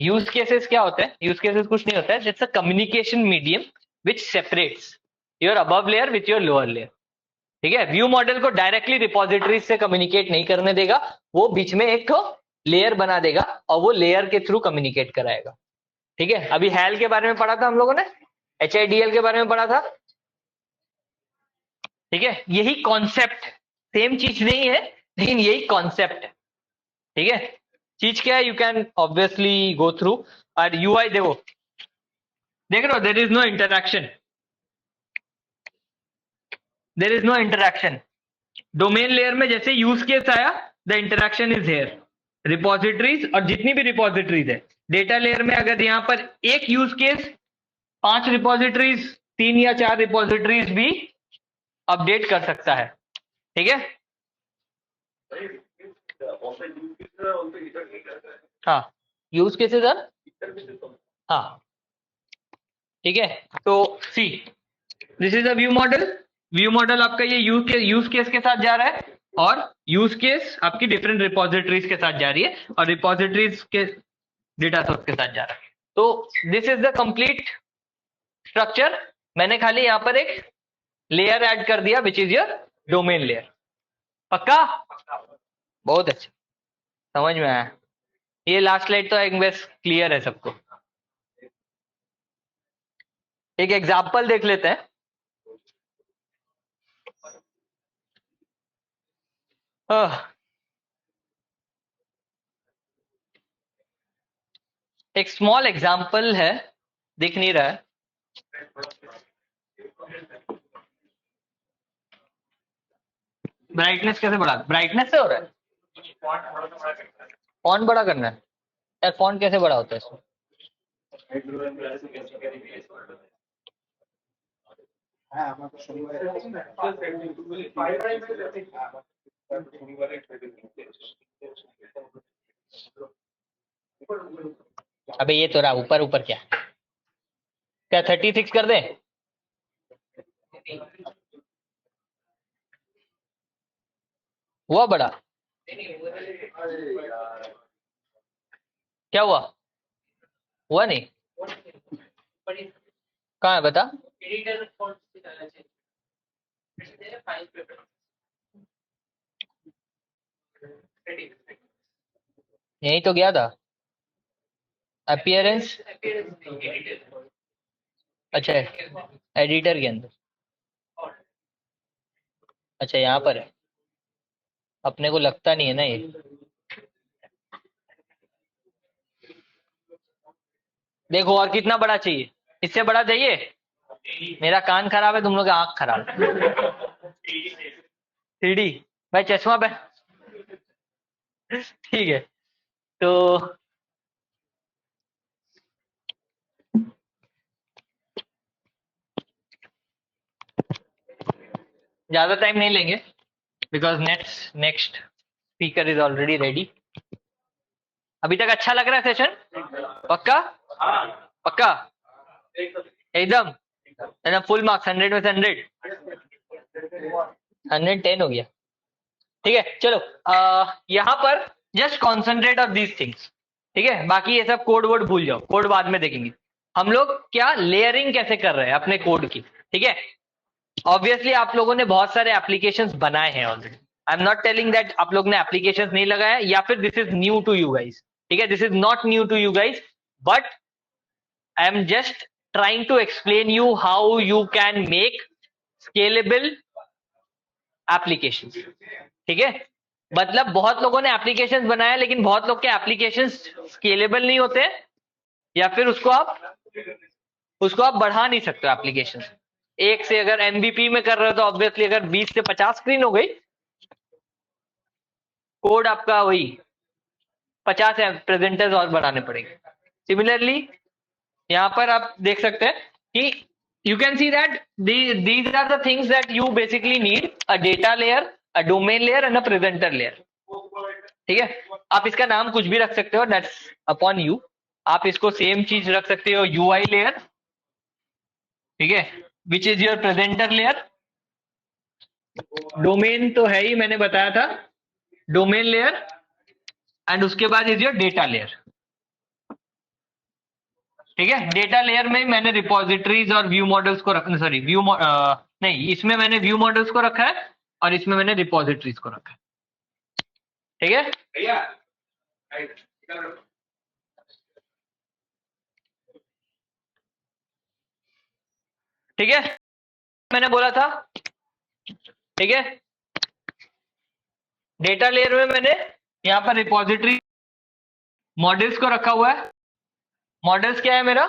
Use cases क्या होते हैं? यूज केसेस कुछ नहीं होता है, it's a communication medium which separates your above layer with your lower layer. ठीक है, व्यू मॉडल को डायरेक्टली रिपोजिटरीज से कम्युनिकेट नहीं करने देगा, वो बीच में एक लेयर बना देगा और वो लेयर के थ्रू कम्युनिकेट कराएगा। ठीक है, अभी हैल के बारे में पढ़ा था हम लोगों ने, HIDL के बारे में पढ़ा था। ठीक है, यही कॉन्सेप्ट, सेम चीज नहीं है लेकिन यही कॉन्सेप्ट है। ठीक है, चीज क्या है? You can obviously go through. और यूआई देखो, देख रहे हो, there is no interaction, there is no interaction. Domain layer में जैसे यूज केस आया, the interaction is here. Repositories और जितनी भी रिपोजिटरीज है, डेटा लेयर में अगर यहाँ पर एक यूज केस 5 रिपोजिटरीज, 3 या 4 रिपोजिटरीज भी अपडेट कर सकता है। ठीक है, हाँ, यूज केसेस और हाँ, ठीक है। तो see, this is a view model. View model आपका ये यूज केस के साथ जा रहा है, और यूज केस आपकी डिफरेंट रिपोजिटरीज के साथ जा रही है, और रिपोजिटरीज के डेटा सोर्स के साथ जा रहा है। तो this is the complete structure. मैंने खाली यहाँ पर एक लेयर ऐड कर दिया which is your domain layer. पक्का? बहुत अच्छा, समझ में आया. ये लास्ट स्लाइड तो आई गेस क्लियर है सबको. एक एग्जाम्पल देख लेते हैं. एक स्मॉल एग्जाम्पल है, दिख नहीं रहा है. ब्राइटनेस कैसे बढ़ा? ब्राइटनेस से हो रहा है. फॉन्ट बड़ा करना है यार. फॉन्ट कैसे बड़ा होता है इसमें? अबे ये तो रहा ऊपर ऊपर. क्या 36 कर दे? हुआ बड़ा? क्या हुआ? हुआ नहीं? कहाँ है बता? यही तो गया था अपीयरेंस. अच्छा, एडिटर के अंदर. अच्छा यहाँ पर है. अपने को लगता नहीं है ना ये. देखो और कितना बड़ा चाहिए? इससे बड़ा चाहिए? मेरा कान खराब है, तुम लोग की आंख खराब है. 3D भाई चश्मा पे. ठीक है, तो ज्यादा टाइम नहीं लेंगे because next speaker is already ready. अभी तक अच्छा लग रहा है सेशन? पक्का? पक्का एकदम एकदम फुल मार्क्स. 100 में से 110 हो गया. ठीक है चलो, यहाँ पर just concentrate of these things. ठीक है, बाकी ये सब कोड वर्ड भूल जाओ, कोड बाद में देखेंगे. हम लोग क्या लेयरिंग कैसे कर रहे हैं अपने कोड की. ठीक है, ऑब्वियसली आप लोगों ने बहुत सारे एप्लीकेशंस बनाए हैं already. I am not telling that आप लोग ने एप्लीकेशंस नहीं लगाया या फिर this is new to you guys. ठीक है, this is not new to you guys, but I am just trying to explain you how you can make scalable applications. ठीक है, मतलब बहुत लोगों ने एप्लीकेशंस बनाया लेकिन बहुत लोग के एप्लीकेशंस स्केलेबल नहीं होते या फिर उसको आप बढ़ा नहीं सकते. एप्लीकेशंस एक से अगर MVP में कर रहे हो तो ऑब्वियसली अगर 20 से 50 स्क्रीन हो गई, कोड आपका वही 50 प्रेजेंटर्स और बढ़ाने पड़ेंगे. सिमिलरली यहाँ पर आप देख सकते हैं कि you can see that these are the things that you basically need: a data layer, a domain layer and a presenter layer. ठीक है, आप इसका नाम कुछ भी रख सकते हो, that's upon you. आप इसको सेम चीज रख सकते हो UI layer. ठीक है, which is your presenter layer. Domain तो है ही, मैंने बताया था, डोमेन लेयर. एंड उसके बाद इज योर डेटा लेयर. ठीक है, डेटा लेयर में मैंने रिपोजिटरीज और व्यू मॉडल्स को रखा, सॉरी व्यू नहीं, इसमें मैंने व्यू मॉडल्स को रखा है और इसमें मैंने रिपोजिटरीज को रखा है. ठीक है, ठीक है, मैंने बोला था. ठीक है, डेटा लेयर में मैंने यहाँ पर रिपोजिटरी मॉडल्स को रखा हुआ है. मॉडल्स क्या है मेरा?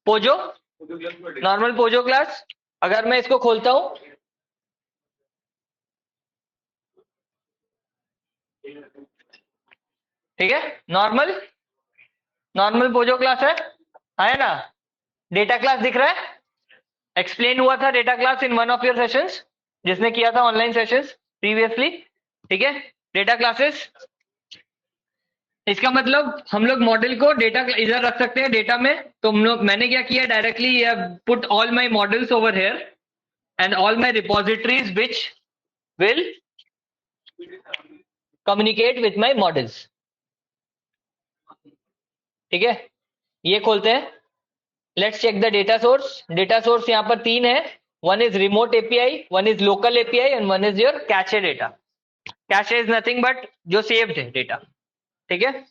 Pozzo, normal Pozzo class. अगर मैं इसको खोलता हूं, ठीक है, नॉर्मल पोजो क्लास है ना. डेटा क्लास दिख रहा है, एक्सप्लेन हुआ था data class in one of your sessions, जिसने किया था ऑनलाइन सेशंस प्रीवियसली. ठीक है, डेटा क्लासेस, इसका मतलब हम लोग मॉडल को डेटा इधर रख सकते हैं डेटा में. तो हम लोग, मैंने क्या किया, directly put all my models over here and all my repositories which will communicate with my models. ठीक है, ये खोलते हैं, let's check the data source. Data source यहाँ पर 3 है, one is remote API, one is local API and one is your cache data. Cache is nothing but जो saved है डेटा, ठीक है।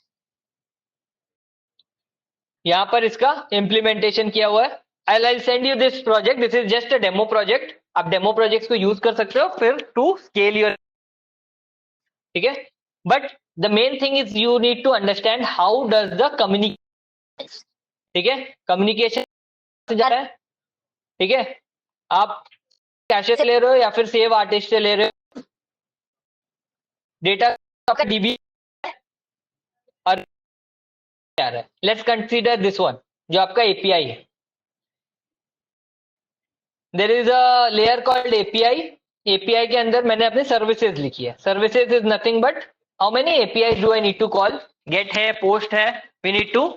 यहाँ पर इसका इम्प्लीमेंटेशन किया हुआ है। I send you this project, this is just a demo project. आप डेमो प्रोजेक्ट्स को यूज कर सकते हो फिर टू स्केल योर, ठीक है। But the main thing is you need to understand how does the communication, ठीक है, कम्युनिकेशन से जा रहा है, ठीक है। आप कैशे से ले रहे हो या फिर सेव आर्टिस्ट से ले रहे हो, डेटा आपका डीबी और आ रहा है। लेट्स कंसीडर दिस वन जो आपका एपीआई है। There is a layer called API. API के अंदर मैंने अपनी सर्विसेज लिखी है। Services is nothing but how many API do I need to call. Get है, पोस्ट है, we need to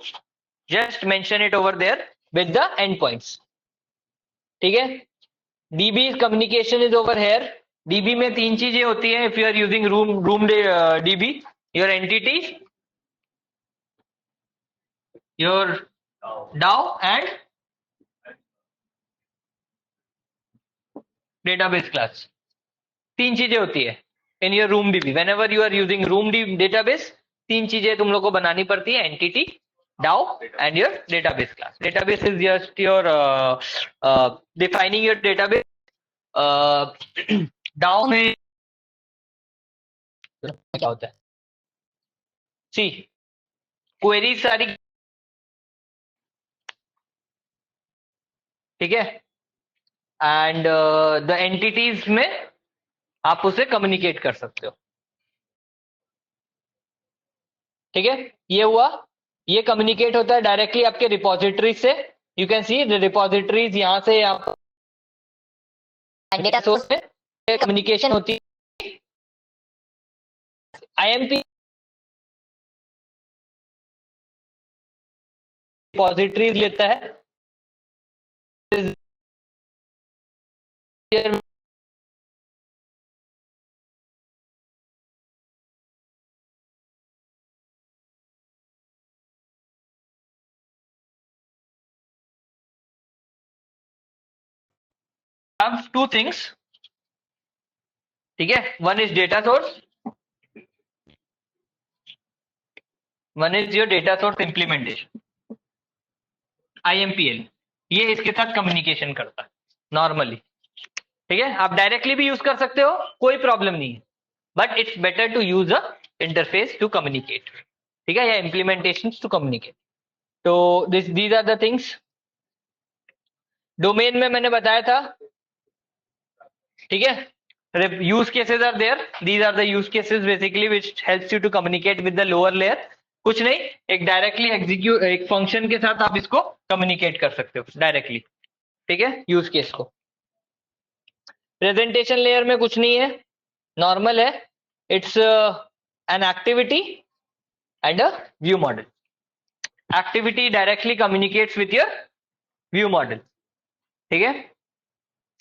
just mention it over there with the end points, ठीक है। DB communication is over here. DB में 3 चीजें होती हैं if you are using room DB, your entity, your DAO and database class. 3 चीजें होती है in your room DB. Whenever you are using room database, 3 चीजें तुम लोग को बनानी पड़ती है, एंटिटी, डाउ and your database class. Database is just your defining your database. डाउ में क्या होता है, सी क्वेरी सारी, ठीक है, एंड द एंटिटीज में आप उसे कम्युनिकेट कर सकते हो, ठीक है। ये हुआ, ये कम्युनिकेट होता है डायरेक्टली आपके रिपोजिटरीज से। You can see the repositories, यहाँ से आप डेटा सोर्स में कम्युनिकेशन होती है। आईएमपी रिपोजिटरीज लेता है, have 2 things, ठीक है। One is data source, one is your data source implementation, IMPL। ये इसके साथ कम्युनिकेशन करता है नॉर्मली, ठीक है। आप डायरेक्टली भी यूज कर सकते हो, कोई प्रॉब्लम नहीं है, but it's better to use a interface to communicate, ठीक है, या इम्प्लीमेंटेशन टू कम्युनिकेट। तो these are the things. Domain में मैंने बताया था, ठीक है। Use cases are there, these are the use cases basically which helps you to communicate with the lower layer. कुछ नहीं, एक डायरेक्टली एग्जीक्यूट, एक फंक्शन के साथ आप इसको कम्युनिकेट कर सकते हो डायरेक्टली, ठीक है, यूज केस को। प्रेजेंटेशन लेयर में कुछ नहीं है, नॉर्मल है, it's an activity and a view model. Activity directly communicates with your view model, ठीक है।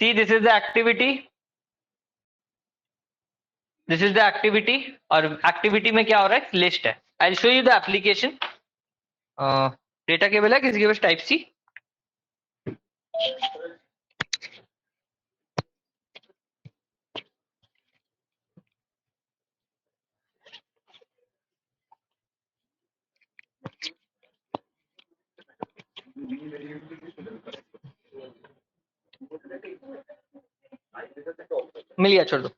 सी this is the activity, this is the activity, और एक्टिविटी में क्या हो रहा है, लिस्ट है। आई will show you the application. Data cable है किसी के पास, टाइप सी? मिल गया, छोड़ दो।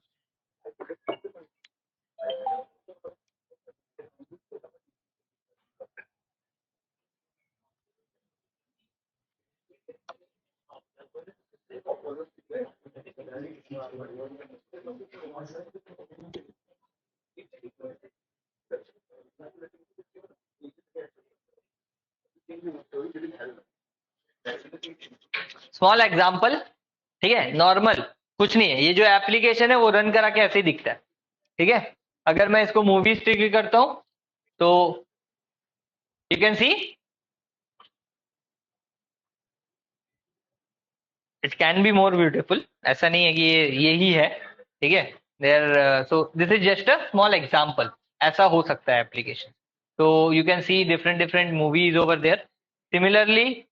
स्मॉल एग्जाम्पल, ठीक है, नॉर्मल, कुछ नहीं है। ये जो एप्लीकेशन है वो रन करा के ऐसे ही दिखता है, ठीक है। अगर मैं इसको मूवीज ट्रिगर करता हूं तो you can see it can be more beautiful. ऐसा नहीं है कि ये ही है, ठीक है। There, so this is just a small example, ऐसा हो सकता है application, So you can see different movies over there. Similarly,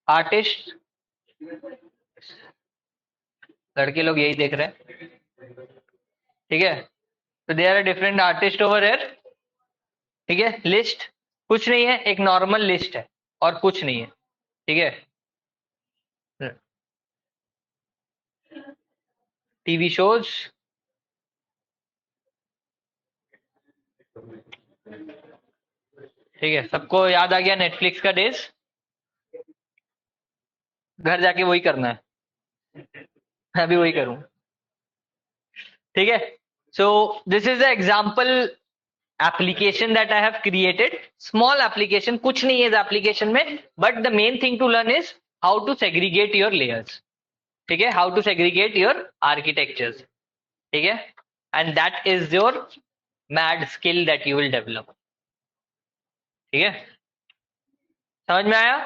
artists, लड़के लोग यही देख रहे हैं, ठीक है. तो there are different artist over here, ठीक है. लिस्ट कुछ नहीं है, एक नॉर्मल लिस्ट है और कुछ नहीं है, ठीक है. टीवी शोज, ठीक है. सबको याद आ गया नेटफ्लिक्स का डेज. घर जाके वही करना है, मैं भी वही करूं, ठीक है. So this is the example application that I have created. Small application, कुछ नहीं है इस application में, but the main thing to learn is how to segregate your layers, ठीक है. How to segregate your architectures, ठीक है. And that is your mad skill that you will develop, ठीक है. समझ में आया?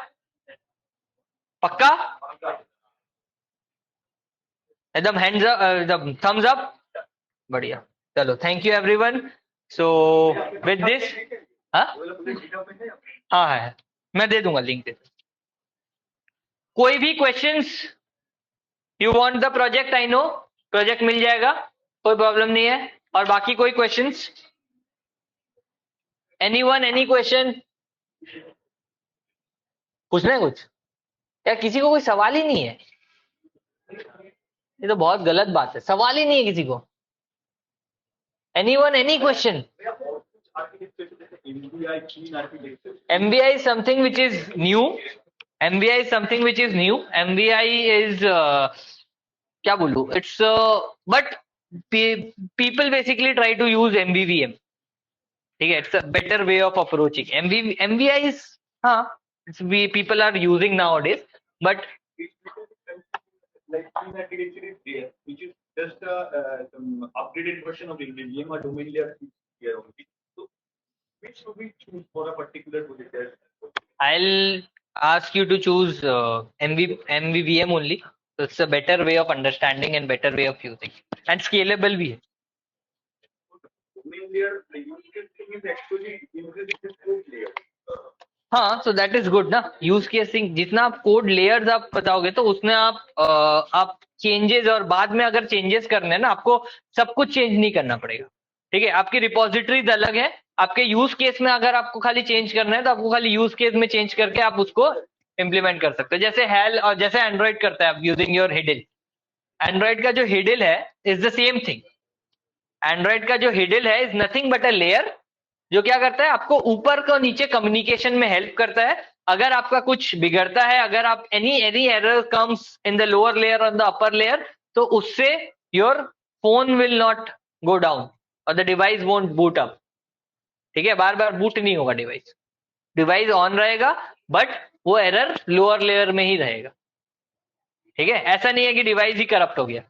पक्का? एकदम हैंड्स अप, एकदम थम्स अप. बढ़िया. चलो, thank you everyone. So with this, हाँ हाँ है, मैं दे दूंगा लिंक दे. कोई भी questions, you want the project, I know project मिल जाएगा, कोई प्रॉब्लम नहीं है. और बाकी कोई क्वेश्चंस, एनीवन, एनी क्वेश्चन? पूछना है कुछ या किसी को कोई सवाल ही नहीं है? ये तो बहुत गलत बात है, सवाल ही नहीं है किसी को. Anyone, any question? MVI is something which is new. MVI is something which is new. MVI is क्या बोलूं? It's but people basically try to use MVVM. ठीक है, it's a better way of approaching. MVI is people are using nowadays, but like clean architecture is there, which is just some upgraded version of MVVM or domain layer here only. So which should we choose for a particular project? I'll ask you to choose MVVM only. So it's a better way of understanding and better way of using, and scalable भी है. Domain layer, the use case thing is actually uses code layer. हाँ, so that is good ना. Use casing, जितना आप code layers आप बताओगे तो उसमें आप चेंजेस, और बाद में अगर चेंजेस करने हैं ना, आपको सब कुछ चेंज नहीं करना पड़ेगा, ठीक है. आपकी रिपोजिटरीज अलग है. आपके यूज केस में अगर आपको खाली चेंज करना है तो आपको खाली यूज केस में चेंज करके आप उसको इम्प्लीमेंट कर सकते हो. जैसे हेल और जैसे एंड्रॉइड करता है, आप यूजिंग योर हिडल. एंड्रॉइड का जो हिडल है is the same thing. Android का जो हिडल है is nothing but a layer, जो क्या करता है, आपको ऊपर को नीचे कम्युनिकेशन में हेल्प करता है. अगर आपका कुछ बिगड़ता है, अगर आप any error comes in the lower layer और द अपर लेयर, तो उससे your phone will not go down और the device won't boot up, ठीक है. बार बार बूट नहीं होगा डिवाइस, डिवाइस ऑन रहेगा, बट वो एरर लोअर लेयर में ही रहेगा, ठीक है. ऐसा नहीं है कि डिवाइस ही करप्ट हो गया,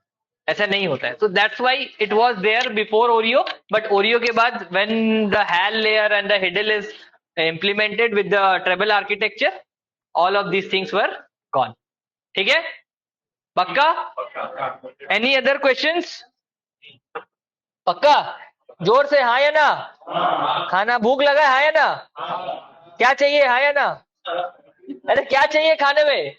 ऐसा नहीं होता है. So that's why it was there before Oreo, but Oreo के बाद when the HAL layer and the HIDL is implemented with the treble architecture, all of these things were gone, ठीक है. पक्का? Any other questions? पक्का? जोर से हाँ या ना? खाना भूख लगा है, हाँ या ना? क्या चाहिए, हाँ या ना? अरे क्या चाहिए खाने में?